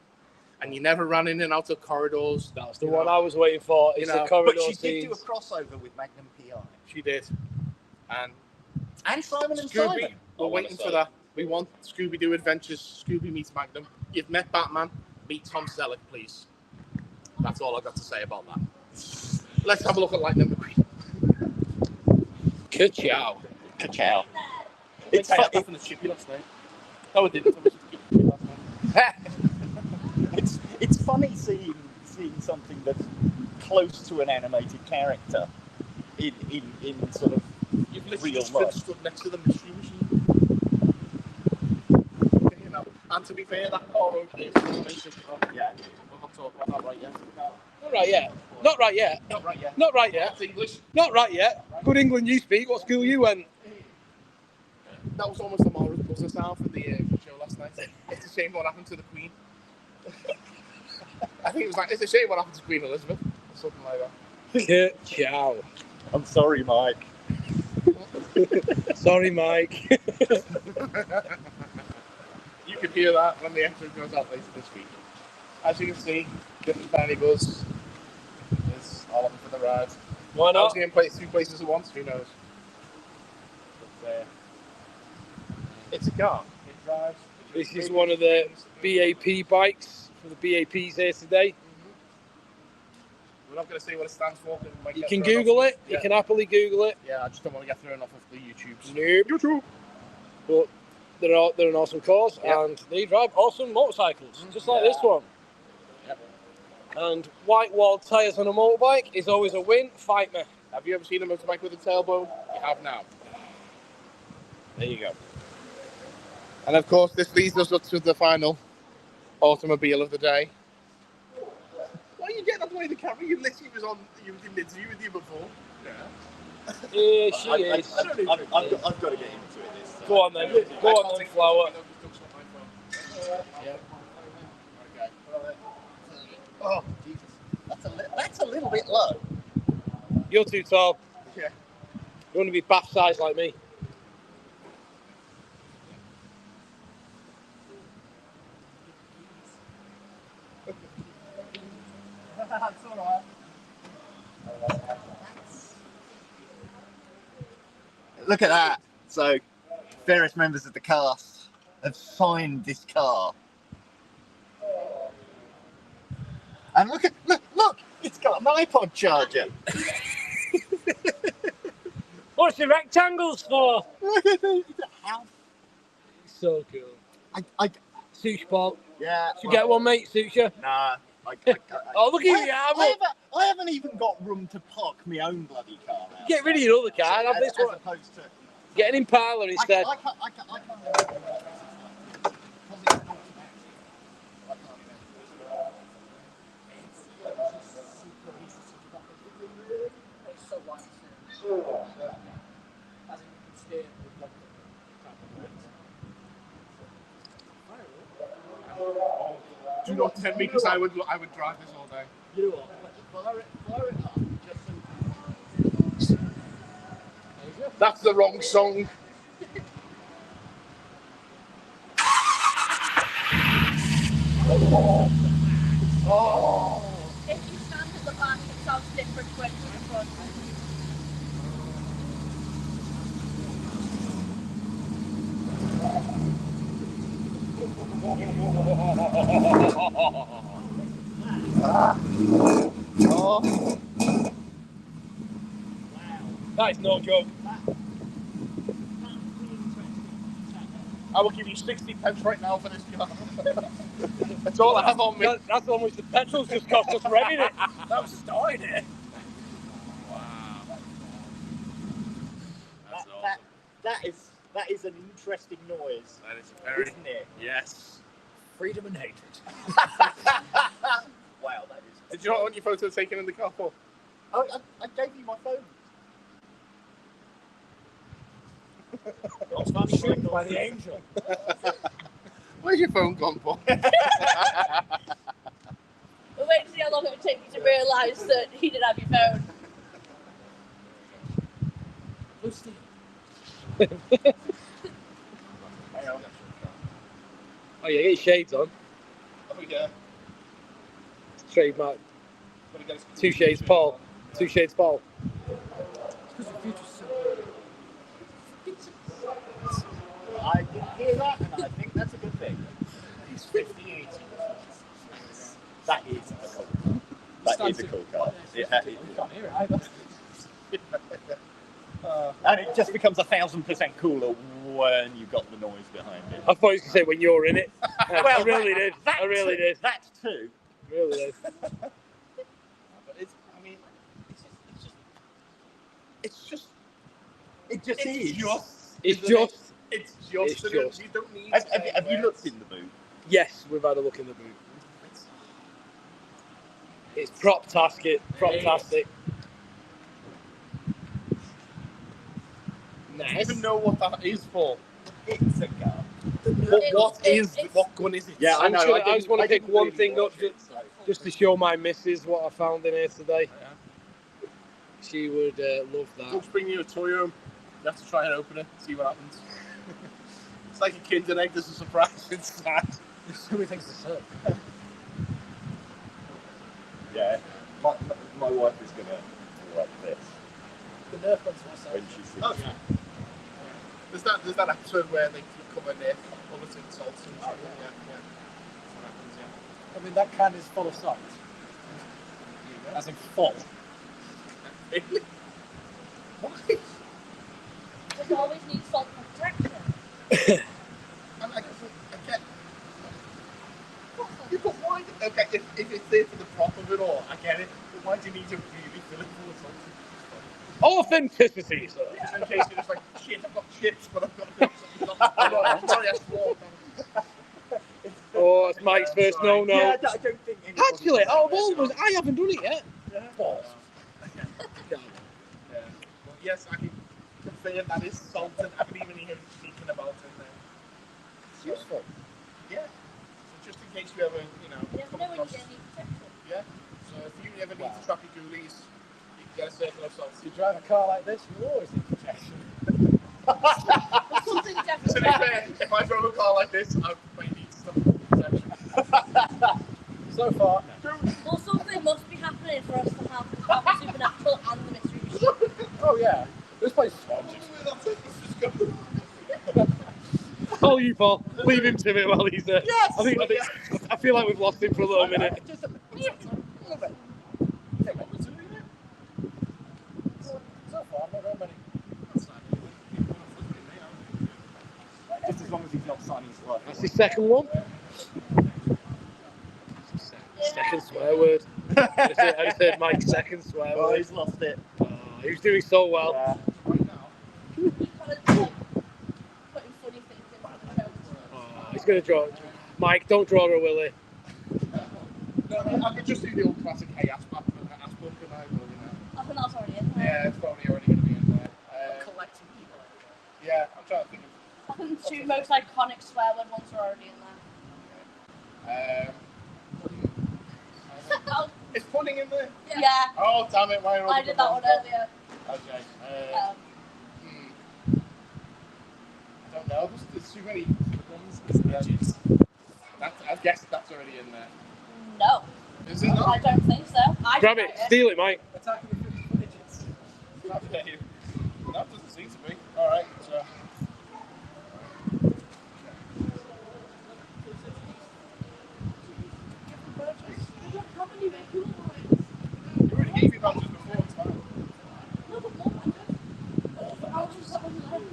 and you never ran in and out of corridors. That's the one I was waiting for. It's the corridor But she scenes. did do a crossover with Magnum PI. She did. And Simon and Scooby, Simon. we're waiting for that. We want Scooby-Doo Adventures, Scooby meets Magnum. You've met Batman, meet Tom Selleck, please. That's all I've got to say about that. Let's have a look at Lightning McQueen. Ka-chow. Ka-chow. It's I had that from the chippy last night. No, I didn't. I was chippy last night. It's funny seeing something that's close to an animated character in sort of You've literally real just life. stood next to the mystery machine. You know, and to be fair, that car over there is amazing. Yeah. We're not talking about that right yet. Not right yet. Not right yet. Not right yet. Not right yet. That's English. Not right yet. Good England you speak. What school you went? That was almost the Morris buzzer sound from the show last night. It's a shame what happened to the Queen. I think it was like, it's a shame what happened to Queen Elizabeth. Or something like that. Ka-chow. I'm sorry, Mike. Sorry, Mike. You can hear that when the episode goes out later this week. As you can see, Different Tiny Buzz is all up for the ride. Why I was not? going to play 2 places at once, who knows? But, it's a car. It drives. This is one of the BAP bikes for the BAPs here today. We're not going to say what it stands for. You can Google it. You can happily Google it. Yeah, I just don't want to get thrown off of the YouTubes. Nope. YouTube. But they're an awesome cause, and they drive awesome motorcycles, just like this one. Yep. And white wall tyres on a motorbike is always a win. Fight me. Have you ever seen a motorbike with a tailbone? You have now. There you go. And of course, this leads us up to the final automobile of the day. Why are you getting out the way of the camera? You literally was on. You did an interview with you before. Yeah. Yeah, she is. I've got to get into it this time. Go on then. Go on then, Flower. Yeah. Okay. Oh, Jesus. That's a little bit low. You're too tall. Yeah. You want to be bath size like me. That's all right. Look at that. So, various members of the cast have signed this car. And look, it's got an iPod charger. What's the rectangles for? Look at this. How? So cool. I Suits you, Paul. yeah. Should we get one, mate? Suits you? Nah. Oh, look at you. I haven't even got room to park my own bloody car now. Get rid of your other car and have this as one. opposed to. Get an Impala instead. I can't remember what this is like. Do not tempt me because I would drive this all day. You know what? Fire it up. That's the wrong song. Oh. If you stand at the back, it sounds different when you're in front. Oh. That is no joke. I will give you 60 pence right now for this car. That's all I have on me. That's how much the petrol's just cost us revving it. That was starting it. That is an interesting noise. That is very. Isn't it? Yes. Freedom and hatred. Wow, that is. Did you not want your photo taken in the car for? I gave you my phone. Shoot by the angel. Where's your phone gone, Paul? We'll wait to see how long it would take you to realise that he didn't have your phone. Oh yeah, get your shades on. Oh yeah. Trademark. 2 shades Paul. 2 shades Paul. I didn't hear that, and I think that's a good thing. He's 58. That is a cool car. That is a cool car. Yeah. And it just becomes 1,000% cooler when you've got the noise behind it. I thought you were going to say when you're in it. Well, I really did. I really did. That too. Really did. But it's, I mean, it's just It just is. It's isn't just. it? It's just. You don't need. Have you looked in the boot? Yes, we've had a look in the boot. It's prop-tastic. Prop-tastic. I don't even know what that is for. It's a gun. What gun is it? Yeah, I know. I just want to pick one thing up just to show my missus what I found in here today. Yeah. She would love that. Just bring you a toy home. You have to try and open it, see what happens. It's like a Kinder Egg. There's a surprise inside. There's so many things to say. Yeah, my wife is gonna like this The Nerf guns myself. when she sees. Oh yeah. There's that episode where they cover their bullets in salt and shit. Yeah. That happens, yeah. I mean, that can is full of salt. As in full. Really? Why? Because you always need salt protection. I get. Yeah, but why? Okay, if it's there for the prop of it all, I get it. But why do you need to really fill it full of salt? Authenticity, sir. Yeah, in case you're just like, shit, I've got chips, but I've got to do something. I'm sorry, I swore. Oh, it's Mike's first no. Yeah, I don't think. Actually, out of all those, I haven't done it yet. Balls. Yeah. Well, yes, I can confirm that is salted. I can even hear him speaking about it there. It's useful. Yeah. So just in case you ever, You come never know when across. you need protection. Yeah. So if you ever need to track your ghoulies, you can get a circle of salt. If you drive a car like this, you always need protection. Something To be definitely. fair, if I drove a car like this, I might need some protection. So far, no. Well, something must be happening for us to have the supernatural and the mystery machine. Oh yeah, this place is haunted. That's it. Let's just go. Oh, you Paul, leave him to it while he's there. Yes! I feel like we've lost him for a little minute. Just a little bit. So far, not very many. Just as long as he's not signing his life. That's his second one. Second swear word. I just heard Mike's second swear Oh, word. he's lost it. He was doing so well. Yeah. You kind of putting funny things into the show. He's going to draw. Mike, don't draw a Willy. No, I could just do the old classic hey ass book and I will, I think that's already in there. Yeah, it's probably already going to be in there. Collecting people. Yeah, I'm trying to think I think the two most iconic swear word ones are already in there. of. Is pudding in there? Yeah. Oh, damn it, why are all I the did that one ones earlier. gone? Okay. I don't know, there's too many ones. I guess that's already in there. No. Is it not? I don't think so. Grab it, steal it, Mike. Attacking the 50 digits. Okay. That doesn't seem to be. Alright, so. How many make you You already gave me badges before, it's fine. No, but more I'll just have them left.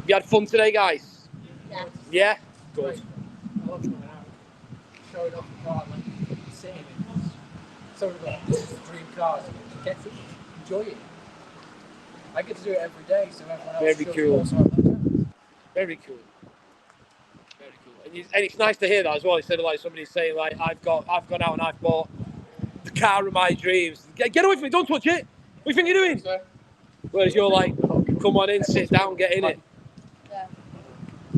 You had fun today, guys? Yeah. Yeah? Good. I love coming out, showing off the car, and sitting in it. So we've got this is the dream car, so get it, enjoy it. I get to do it every day, so everyone else Very should cool. also have that chance. Very cool. Very cool. And it's nice to hear that as well. Instead of like somebody saying like, I've gone out and I've bought the car of my dreams. Get away from me! Don't touch it! What do you think you're doing? Whereas you're like, come on in, sit down, get in it. Yeah.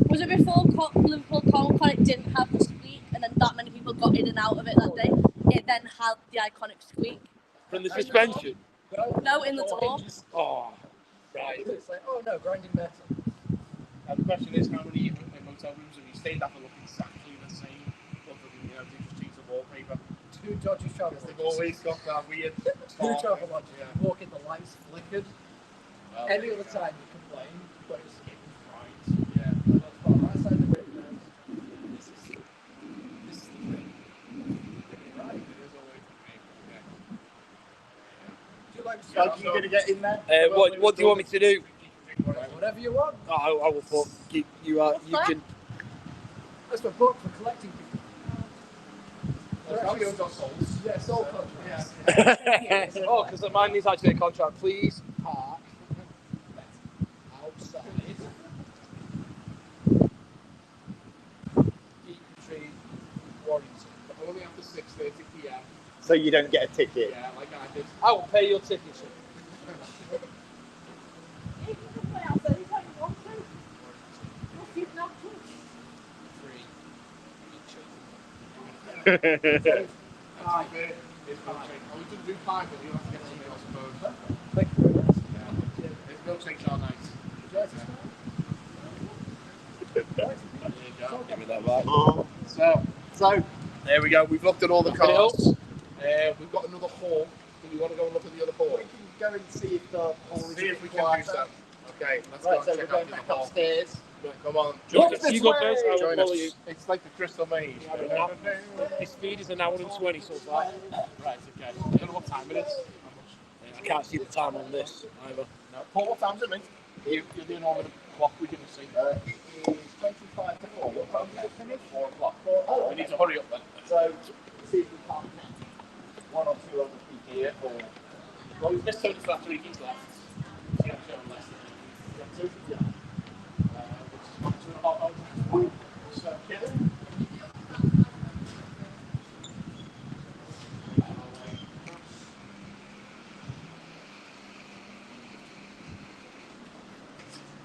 Was it before Liverpool Comic-Con it didn't have the squeak and then that many people got in and out of it that day? It then had the iconic squeak. From the suspension. No, in the door. Oh, right. It's like, oh no, grinding metal. The question is, how many motel rooms have you stayed at that look exactly the same? Other than, they just use the wallpaper. Two dodgy travel They've always got that weird. Two travel lodges. You walk in, the lights flickered. Well, Any other time you complain, but it's Are you going to get in there? What do you want me to do? Whatever you want. Oh, I will put you out. You can. That's my book for collecting people. Yeah, soul contracts. Oh, because mine is actually a contract. Please park outside Aintree, Warrington. Only after 6:30 p.m. So you don't get a ticket. Yeah, like I did. I will pay your ticket, sir. It's fine. We can do 5, but you have to get somebody else phone. There's milkshakes all night. Give me that back. So there we go. We've looked at all the cars. We've got another hall. Do we want to go and look at the other hall? We can go and see if the hall is See if we can do so. Okay, let's go Right, and so we're check going out the back hall. upstairs. Come on. Look Join us. this You go way. first, I will Join follow us. you. It's like the Crystal Maze. His speed is 1 hour and 20 so far. Right, okay. I don't know what time it is. I can't see the time on this either. No. Paul, what time's it, mate? You're doing all with the clock, we can see. It's 25 to 4. What time does it finish? 4 o'clock. Oh, We need to hurry up then. so see if we can't catch 1 or 2 other people here. Or Well, we've missed Tony for that 3 keys left. See, I'm showing less than which is 2.5 hours. So, yeah.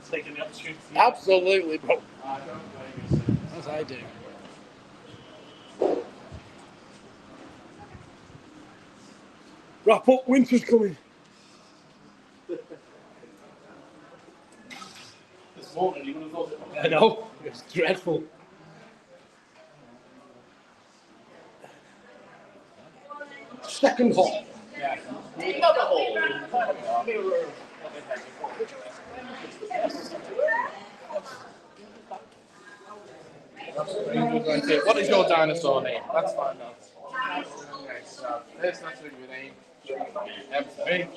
Taking the opportunity. Absolutely, bro. I don't blame you, sir. As I do. Wrap up, winter's coming. This morning, you would have thought it. I know, it's dreadful. Second hall. Yeah. another hole. What is your dinosaur name? Let's find out. Okay, so this next week your name. M3.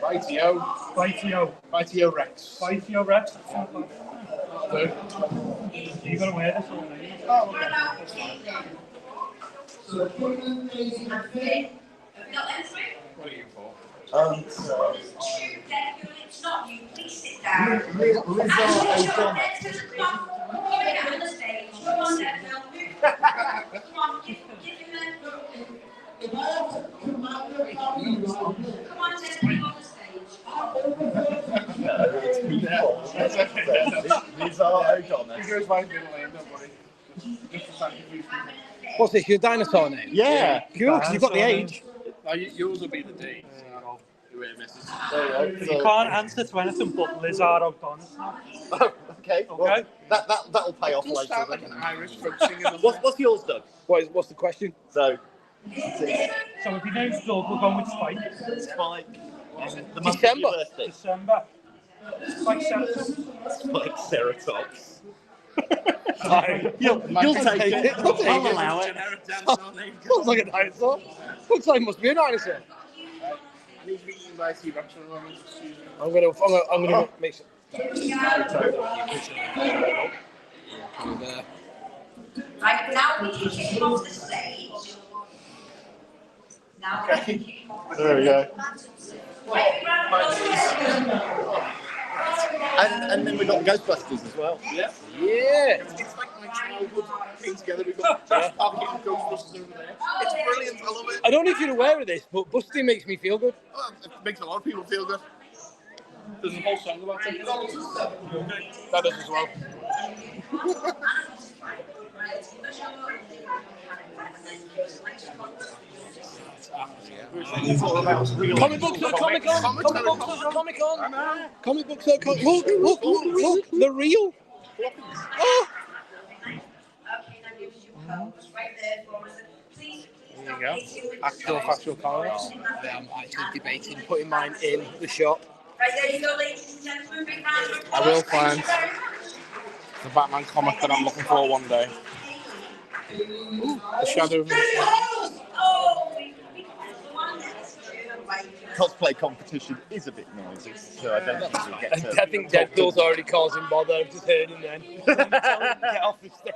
Bitio Rex. Bitio Rex. Good. You gotta wear this all night. Oh, okay. What are you for? It's not you, please sit down. Come on, the stage. Come on, Devil. Come on, give him Come on, take him on the stage. These are O'Donnell. He goes by his middle name, don't worry. Just to thank you. What's this, your dinosaur name? Yeah. Cool, because you've got the age. No, yours will be the D. You misses. You can't answer to anything but Lizard O'Donnell. Okay. Well, that'll pay off Does later. sound like an Irish folk singer. What's yours, Doug? What's the question? So, So if your name's Doug, we're going with Spike. Spike. The December. Of your birthday. December. Spike Ceratops. Spike Ceratops. You'll take it. I'll allow it. Looks like a dinosaur. Looks like it must be a dinosaur. I need to be eaten by a T-Rex for a moment. I'm gonna make sure. Right, now we can kick him off the stage. Now we can kick him off the stage. There we go. Right, round of applause. And then we've got Ghostbusters as well. Yeah. Yeah. It's like my childhood came together. We've got Josh Parker and Ghostbusters over there. It's brilliant. I love it. I don't know if you're aware of this, but busting makes me feel good. Oh, it makes a lot of people feel good. There's a whole song about it. That does as well. Comic books at Comic-Con. Comic books at Comic-Con. Comic books at Comic-Con. Look, they're real. Oh. There you go. Actual factual comics. I'm actually debating putting mine in the shop. Right, there you go, ladies and gentlemen. Big round of applause. I will find the Batman comic that I'm looking for one day. The Shadow of Oh, cosplay competition is a bit noisy, so I don't think we'll get to... I think Deadpool's already causing bother. I've just heard him then. Tell him to get off the stage.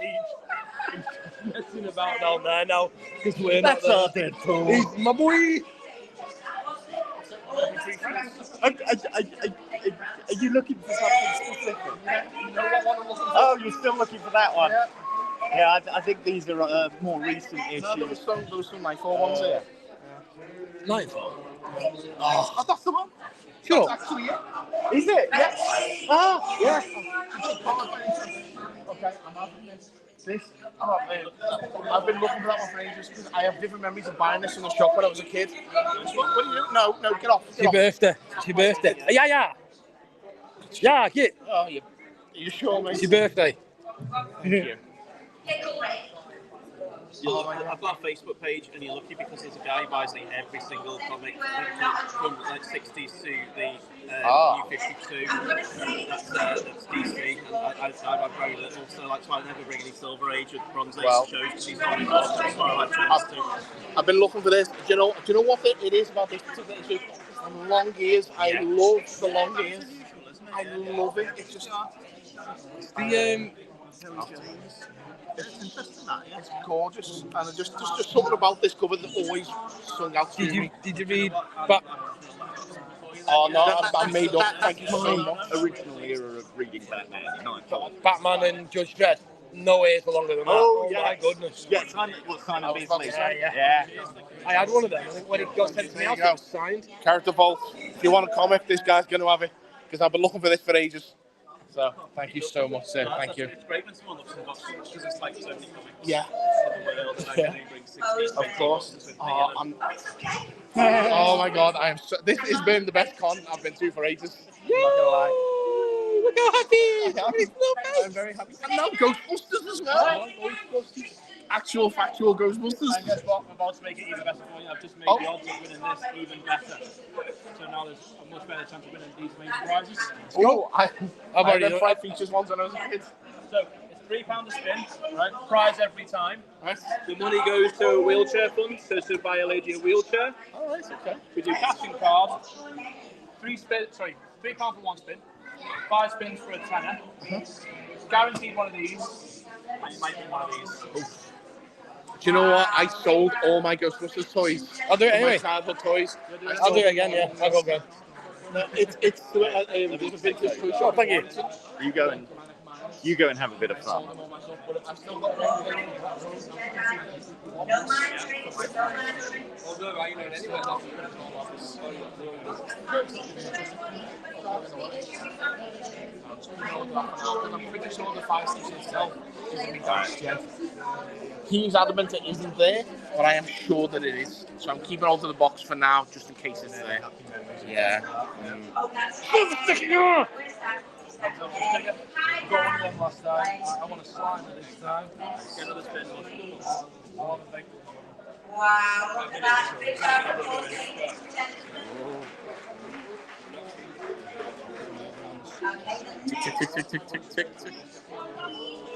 He's messing about down there now. Because we're not That's our Deadpool. He's my boy. Are you looking for something specific? Oh, you're still looking for that one? Yeah, I think these are more recent issues. No, there was some Nightfall ones here. Nightfall? Oh, that's the one. Sure. That's actually it. Is it? Yes. Ah, yes. Okay, I'm having this. Oh, man. I've been looking for that one for ages because I have different memories of buying this in the shop when I was a kid. What are you doing? No, get off. It's your birthday. It's your birthday. Yeah. Yeah, get. Oh, are you sure, mate? It's your birthday. Thank you. I've got a Facebook page, and you're lucky because there's a guy who buys like every single comic from like 60s to the New 52. That's DC. I've had very little, so that's why I never bring any Silver Age or Bronze Age shows because he's not involved. That's why I like trends too. I've been looking for this. Do you know what it is about this particular issue? The long ears. I love the long ears. I love it. It's just it's interesting, that, yeah. It's gorgeous, and just something about this cover that always sung out to me. Did you read Oh no, I'm made up. Thank you so much. Original era of reading Batman. Batman and Judge Dredd? No ears were longer than that. Oh, my goodness. Yeah, Simon Beasley. Yeah. I had one of them. I think when it got sent to me, it was signed. Character Vault. If you want a comic, this guy's going to have it because I've been looking for this for ages. So, thank you so much, sir. Thank you. It's great when someone looks in the box because it's like so many comics. Yeah. In the world, and I can only bring 60 Of course. Oh my God, this has been the best con I've been to for ages. I'm not gonna lie. Look how happy! I'm very happy. And now Ghostbusters as well. Actual factual Ghostbusters. And guess what? I'm about to make it even better for you. I've just made the odds of winning this even better. So now there's a much better chance of winning these amazing prizes. Oh, I've already done 5 features ones when I was a kid. So it's £3 a spin, right? Prize every time. Right. The money goes to a wheelchair fund, so to buy a lady a wheelchair. All right, okay. We do cash and card. £3 for 1 spin. 5 spins for a tenner. Guaranteed one of these. And you might win one of these. Do you know what? I sold all my Ghostbusters toys. I'll do it anyway. My childhood toys. I'll do it again, yeah. I'll go again. It's a vintage toy shop. Thank you. You go and have a bit of fun. Although I know anywhere else. I'm pretty sure the 5 station itself isn't attached yet. He's adamant it isn't there, but I am sure that it is. So I'm keeping hold of the box for now, just in case it's there. Yeah. Got one of them last time. I want to slime it this time. Get another spin. Wow, look at that. Big Tick.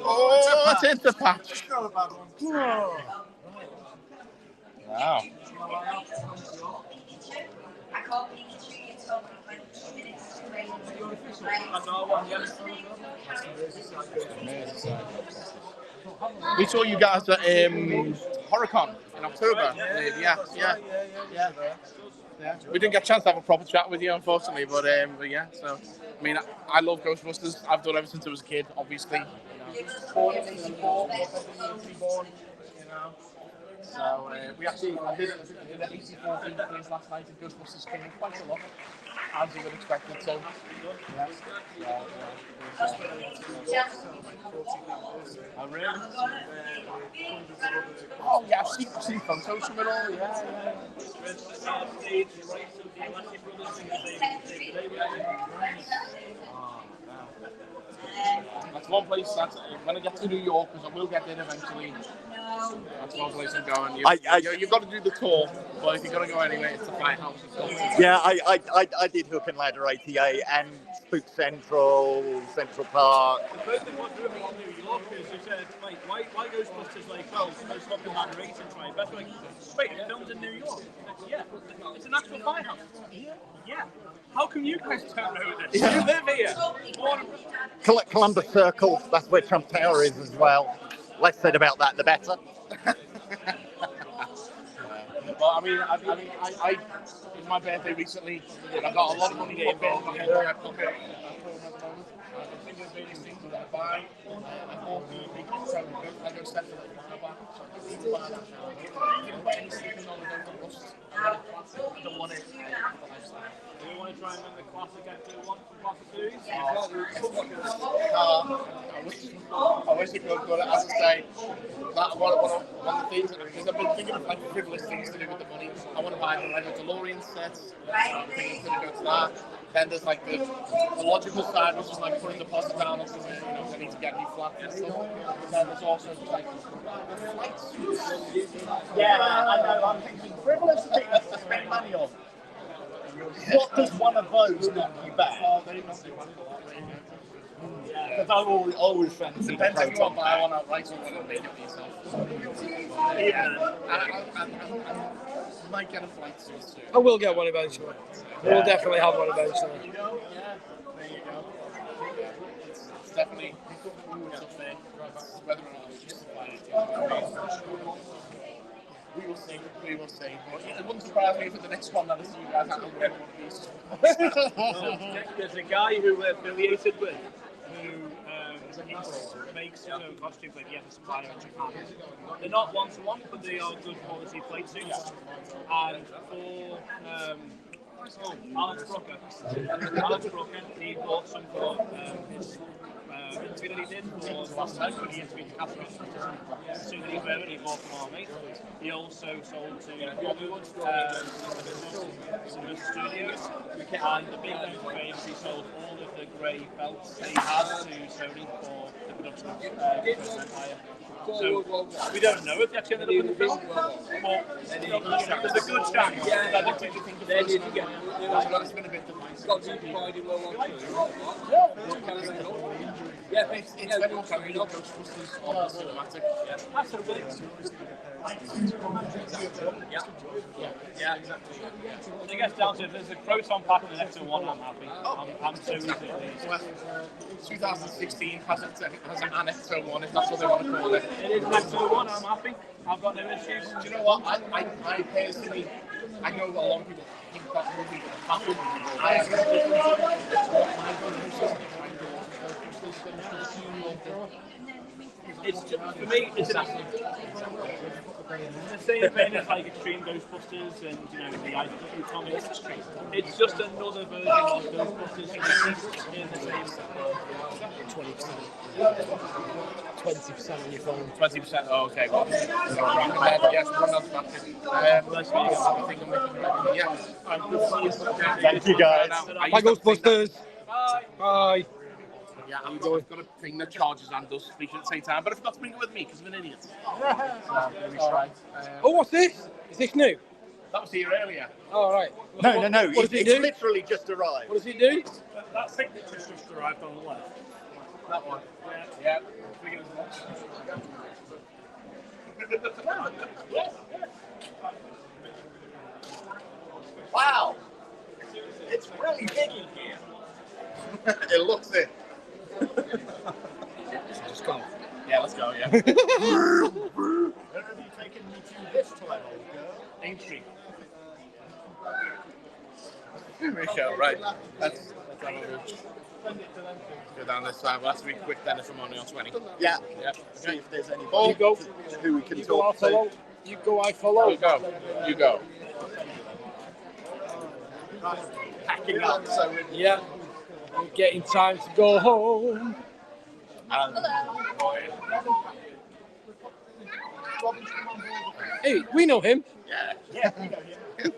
Oh, it's into patch. Wow. I can't believe you talking for 2 minutes straight. We saw you guys at HorrorCon in October. Yeah. We didn't get a chance to have a proper chat with you, unfortunately, but yeah. So, I mean, I love Ghostbusters. I've done it ever since I was a kid, obviously. Born in 84, born, you know. So I did an 84 things last night, and Ghostbusters came in quite a lot, as you would expect it to. Oh, really? Oh, yeah, I've seen photos from it all, yeah. That's one place that when I get to New York, because I will get there eventually. That's one place I'm going. You've got to do the tour, but if you're going to go anyway, it's the Firehouse. Yeah, I did Hook and Ladder 88 and Spook Central, Central Park. The first thing what drew me to New York is they said, like, why Ghostbusters like, oh, there's Hook and Ladder 8 and try. That's like, wait, it's filmed in New York. Like, yeah, it's an actual firehouse. Yeah. How come you guys don't know this? Yeah. You live here. Columbus Circle, that's where Trump Tower is as well. Less said about that, the better. Well, I mean, it's my birthday recently. I got a lot of money to put in my pocket. I'm thinking of various things I'm going to buy. I bought the big Lego set for the back. So I need to buy that now. I didn't put any stickers on it, don't rust. I don't want it. Do you want to try and win the classic Ecto 1 from Classic Series? I wish it could, but as I say, that one of the things, because I've been thinking of like frivolous things to do with the money. I want to buy the Lego DeLorean sets. I'm thinking to go to that. Then there's like the logical side, which is like putting the deposit down on something, you know, I need to get a new flat and stuff. But then there's also like flights. Yeah, I know. I'm thinking frivolous things to spend money on. What does one of those knock you back? Because I always fancy the Depends if you want proton to buy one outright or whether make it for yourself. Yeah. I might get a flight suit too. I will get one eventually. We'll definitely have one eventually. There you go. Yeah. There you go. It's definitely it's up there. Whether or not it's justified. We will see. We will see. But it wouldn't surprise me if the next one that I see you guys have one of these. There's a guy who we're affiliated with who makes his own costumes, like he has a supplier in Japan. They're not one-to-one, but they are good quality plate suits. And for Alex Brooker, he bought some for his interview that he did for last night when he interviewed Catherine. So that he's wearing, he bought from our mate. He also sold to Universal Studios, and the big thing for him is he sold all of the grey belts that he has to Sony for the production of Empire. So we don't know if they actually ended up in the film, but there's a good chance that they took the Then you can get it's been a bit divisive. got to divide it well on Yeah, it's very much like real Ghostbusters on the cinematic. Yeah, absolutely. Yeah, exactly. When it gets down to if there's a proton pack in the Ecto 1, I'm happy. I'm so easy pleased. 2016 has an Ecto 1, if that's what they want to call it. It is an Ecto 1, I'm happy. I've got no issues. Do you know what? I personally, I know that a lot of people think that movie happened. I It's just, for me, it's an accident. The same vein as like Extreme Ghostbusters and the Aintree Comics. It's just another version of Ghostbusters in the same 20%. 20% on your phone. 20%. Oh, okay. Well, yes, one else Thank you, guys. Bye, Ghostbusters. Bye. Bye. Yeah, I've got a thing that charges and does speak at the same time, but I forgot to bring it with me because I'm an idiot. Oh, what's this? Is this new? That was here earlier. Oh, right. No. What does it It's do? literally just arrived. What does it do? That signature's just arrived on the left. That one. Yeah. Wow! It's really big in here. It looks it. Just go. Yeah, let's go, yeah. Where have you taken me to this time, old girl? Aintree. Here we go, right. Let's have a look. Go down this side. We'll have to be quick then if I'm only on 20. Yeah. Yeah. See if there's any You go. who we can You go, I talk to. follow. You go, I follow. You go. You go. Packing up, so Yeah. I'm getting time to go home. Hey, we know him. yeah, we know him.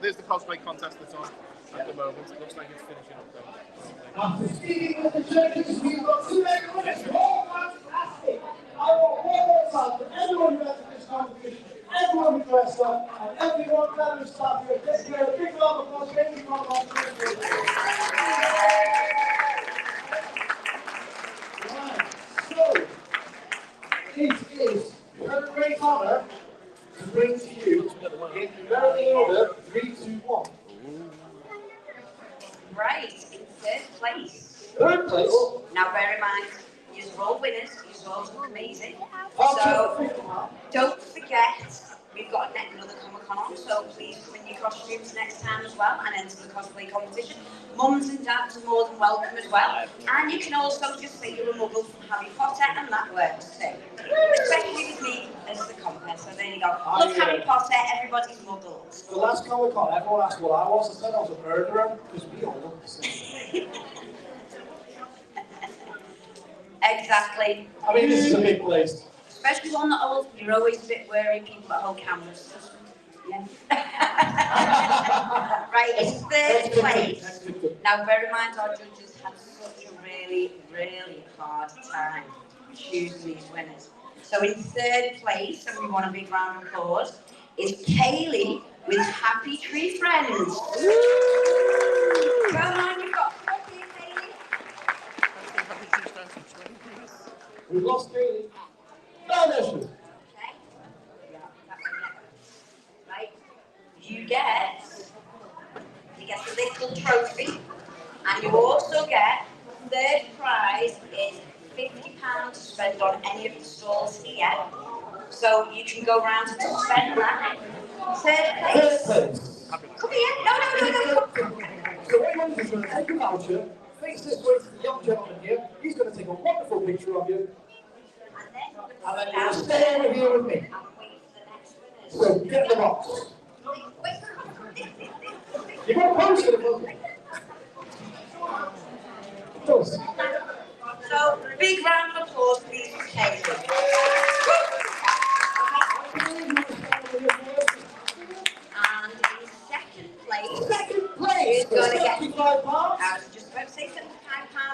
There's the cosplay contest that's on at the moment. It looks like it's finishing up though. After speaking with the judges, we've got two experts, all fantastic. I want one more time for everyone who entered this competition, everyone who dressed up, and everyone that was staff here. Let's give a big round of applause for Aintree Comic-Con. Right, so it is a great honour to bring to you in very order 3, 2, 1. Right, in third place. Third place. Now bear in mind, you're all winners, you're all amazing. So don't forget, we've got another Comic-Con on, so please come in your costumes next time as well and enter the cosplay competition. Mums and dads are more than welcome as well. And you can also just say you're a muggle from Harry Potter, and that works too. Especially with me as the compare, so there you go. Love Harry Potter, everybody's muggles. The last Comic-Con, everyone asked what I was. I said I was a murderer, because we all look the same. Exactly. I mean, this is a big place. Especially one that old, you're always a bit wary of people that hold cameras. Yeah. Right, it's third place. Now bear in mind our judges had such a really, really hard time choosing these winners. So in third place, and we want a big round of applause, is Kaylee with Happy Tree Friends. Come on, you've got copy, Kaylee. We've lost Kaylee. No, there she is. Okay. Yeah, that one, yeah. Right. You get a little trophy, and you also get third prize is £50 to spend on any of the stalls here. So you can go around and spend that. Third place. Come here. No. So what you're going to take a voucher, face this way to the young gentleman here. He's going to take a wonderful picture of you. And then you'll stay over here with me. So get the box. You've got to post it, So big round of applause, please, for Kaylee. And in second place is going to get, I was just about to say, £75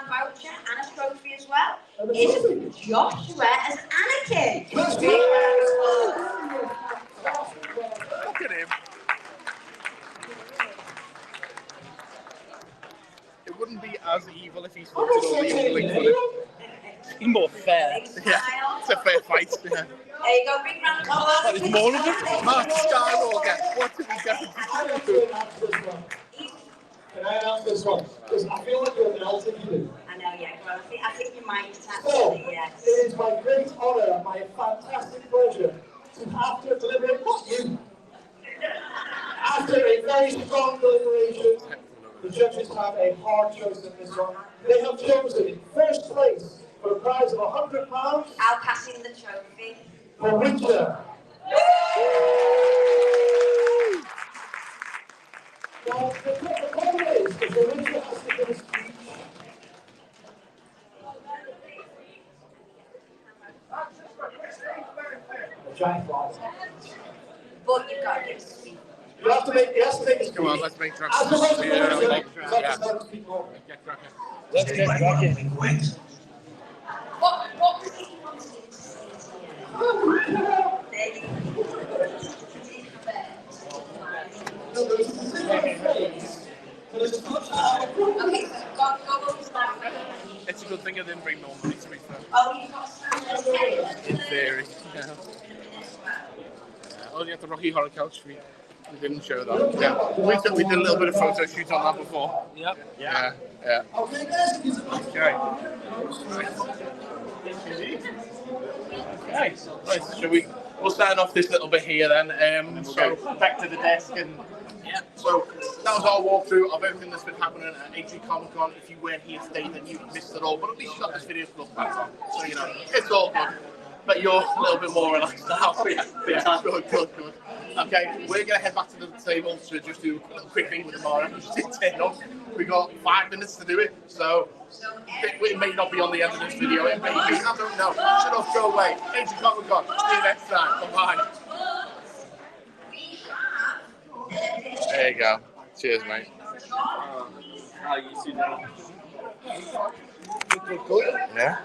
voucher and a trophy as well, is Joshua as Anakin. Big round of applause. Look at him. It wouldn't be as evil if he slaughtered all the younglings, would it? Be more fair. Yeah, it's a fair fight. Yeah. There you go, big round of applause. There's more of them. Mark Skywalker, what did we get? Can I announce this one? Because I feel like you're melting you. I know, yeah, well, I think you might So, actually, yes. it is my great honour and my fantastic pleasure to have to deliver, not you. After a very strong deliberation, the judges have a hard choice in this one. They have chosen in first place for a prize of £100. I'll pass in the trophy. For Witcher. Now, the problem is that the Witcher has to give a speech. A giant fly. But you've got to give a speech. You have to make, he has to make a speech. Come on, let's make tracks. As the most Yeah, Witcher, make tracks. let's Yeah. let people. Get cracking. Let's get cracking. What was he wanting to say to you? There you go. No, there's a specific phrase. There's a Okay, so go over to that way. It's a good thing I didn't bring more money to me for Oh, you've got some in theory. Yeah. Oh, you have the Rocky Horror Couch. We didn't show that. Yeah. We did a little bit of photo shoot on that before. Yep. Yeah. Okay, guys, Okay. Okay. Right, we'll start off this little bit here then. So Back to the desk and yeah. So that was our walkthrough of everything that's been happening at Aintree Comic-Con. If you weren't here today, then you missed it all. But at least you got this video to look back on. So you know, it's all good. But you're a little bit more relaxed now. Yeah. Good. Okay, we're gonna head back to the table to just do a little quick thing with Amara. Just turn up. We got 5 minutes to do it, so it may not be on the end of this video. It may be. I don't know. Shut up, go away. Aintree Comic-Con. See you next time. Bye. There you go. Cheers, mate. How you see that? Yeah.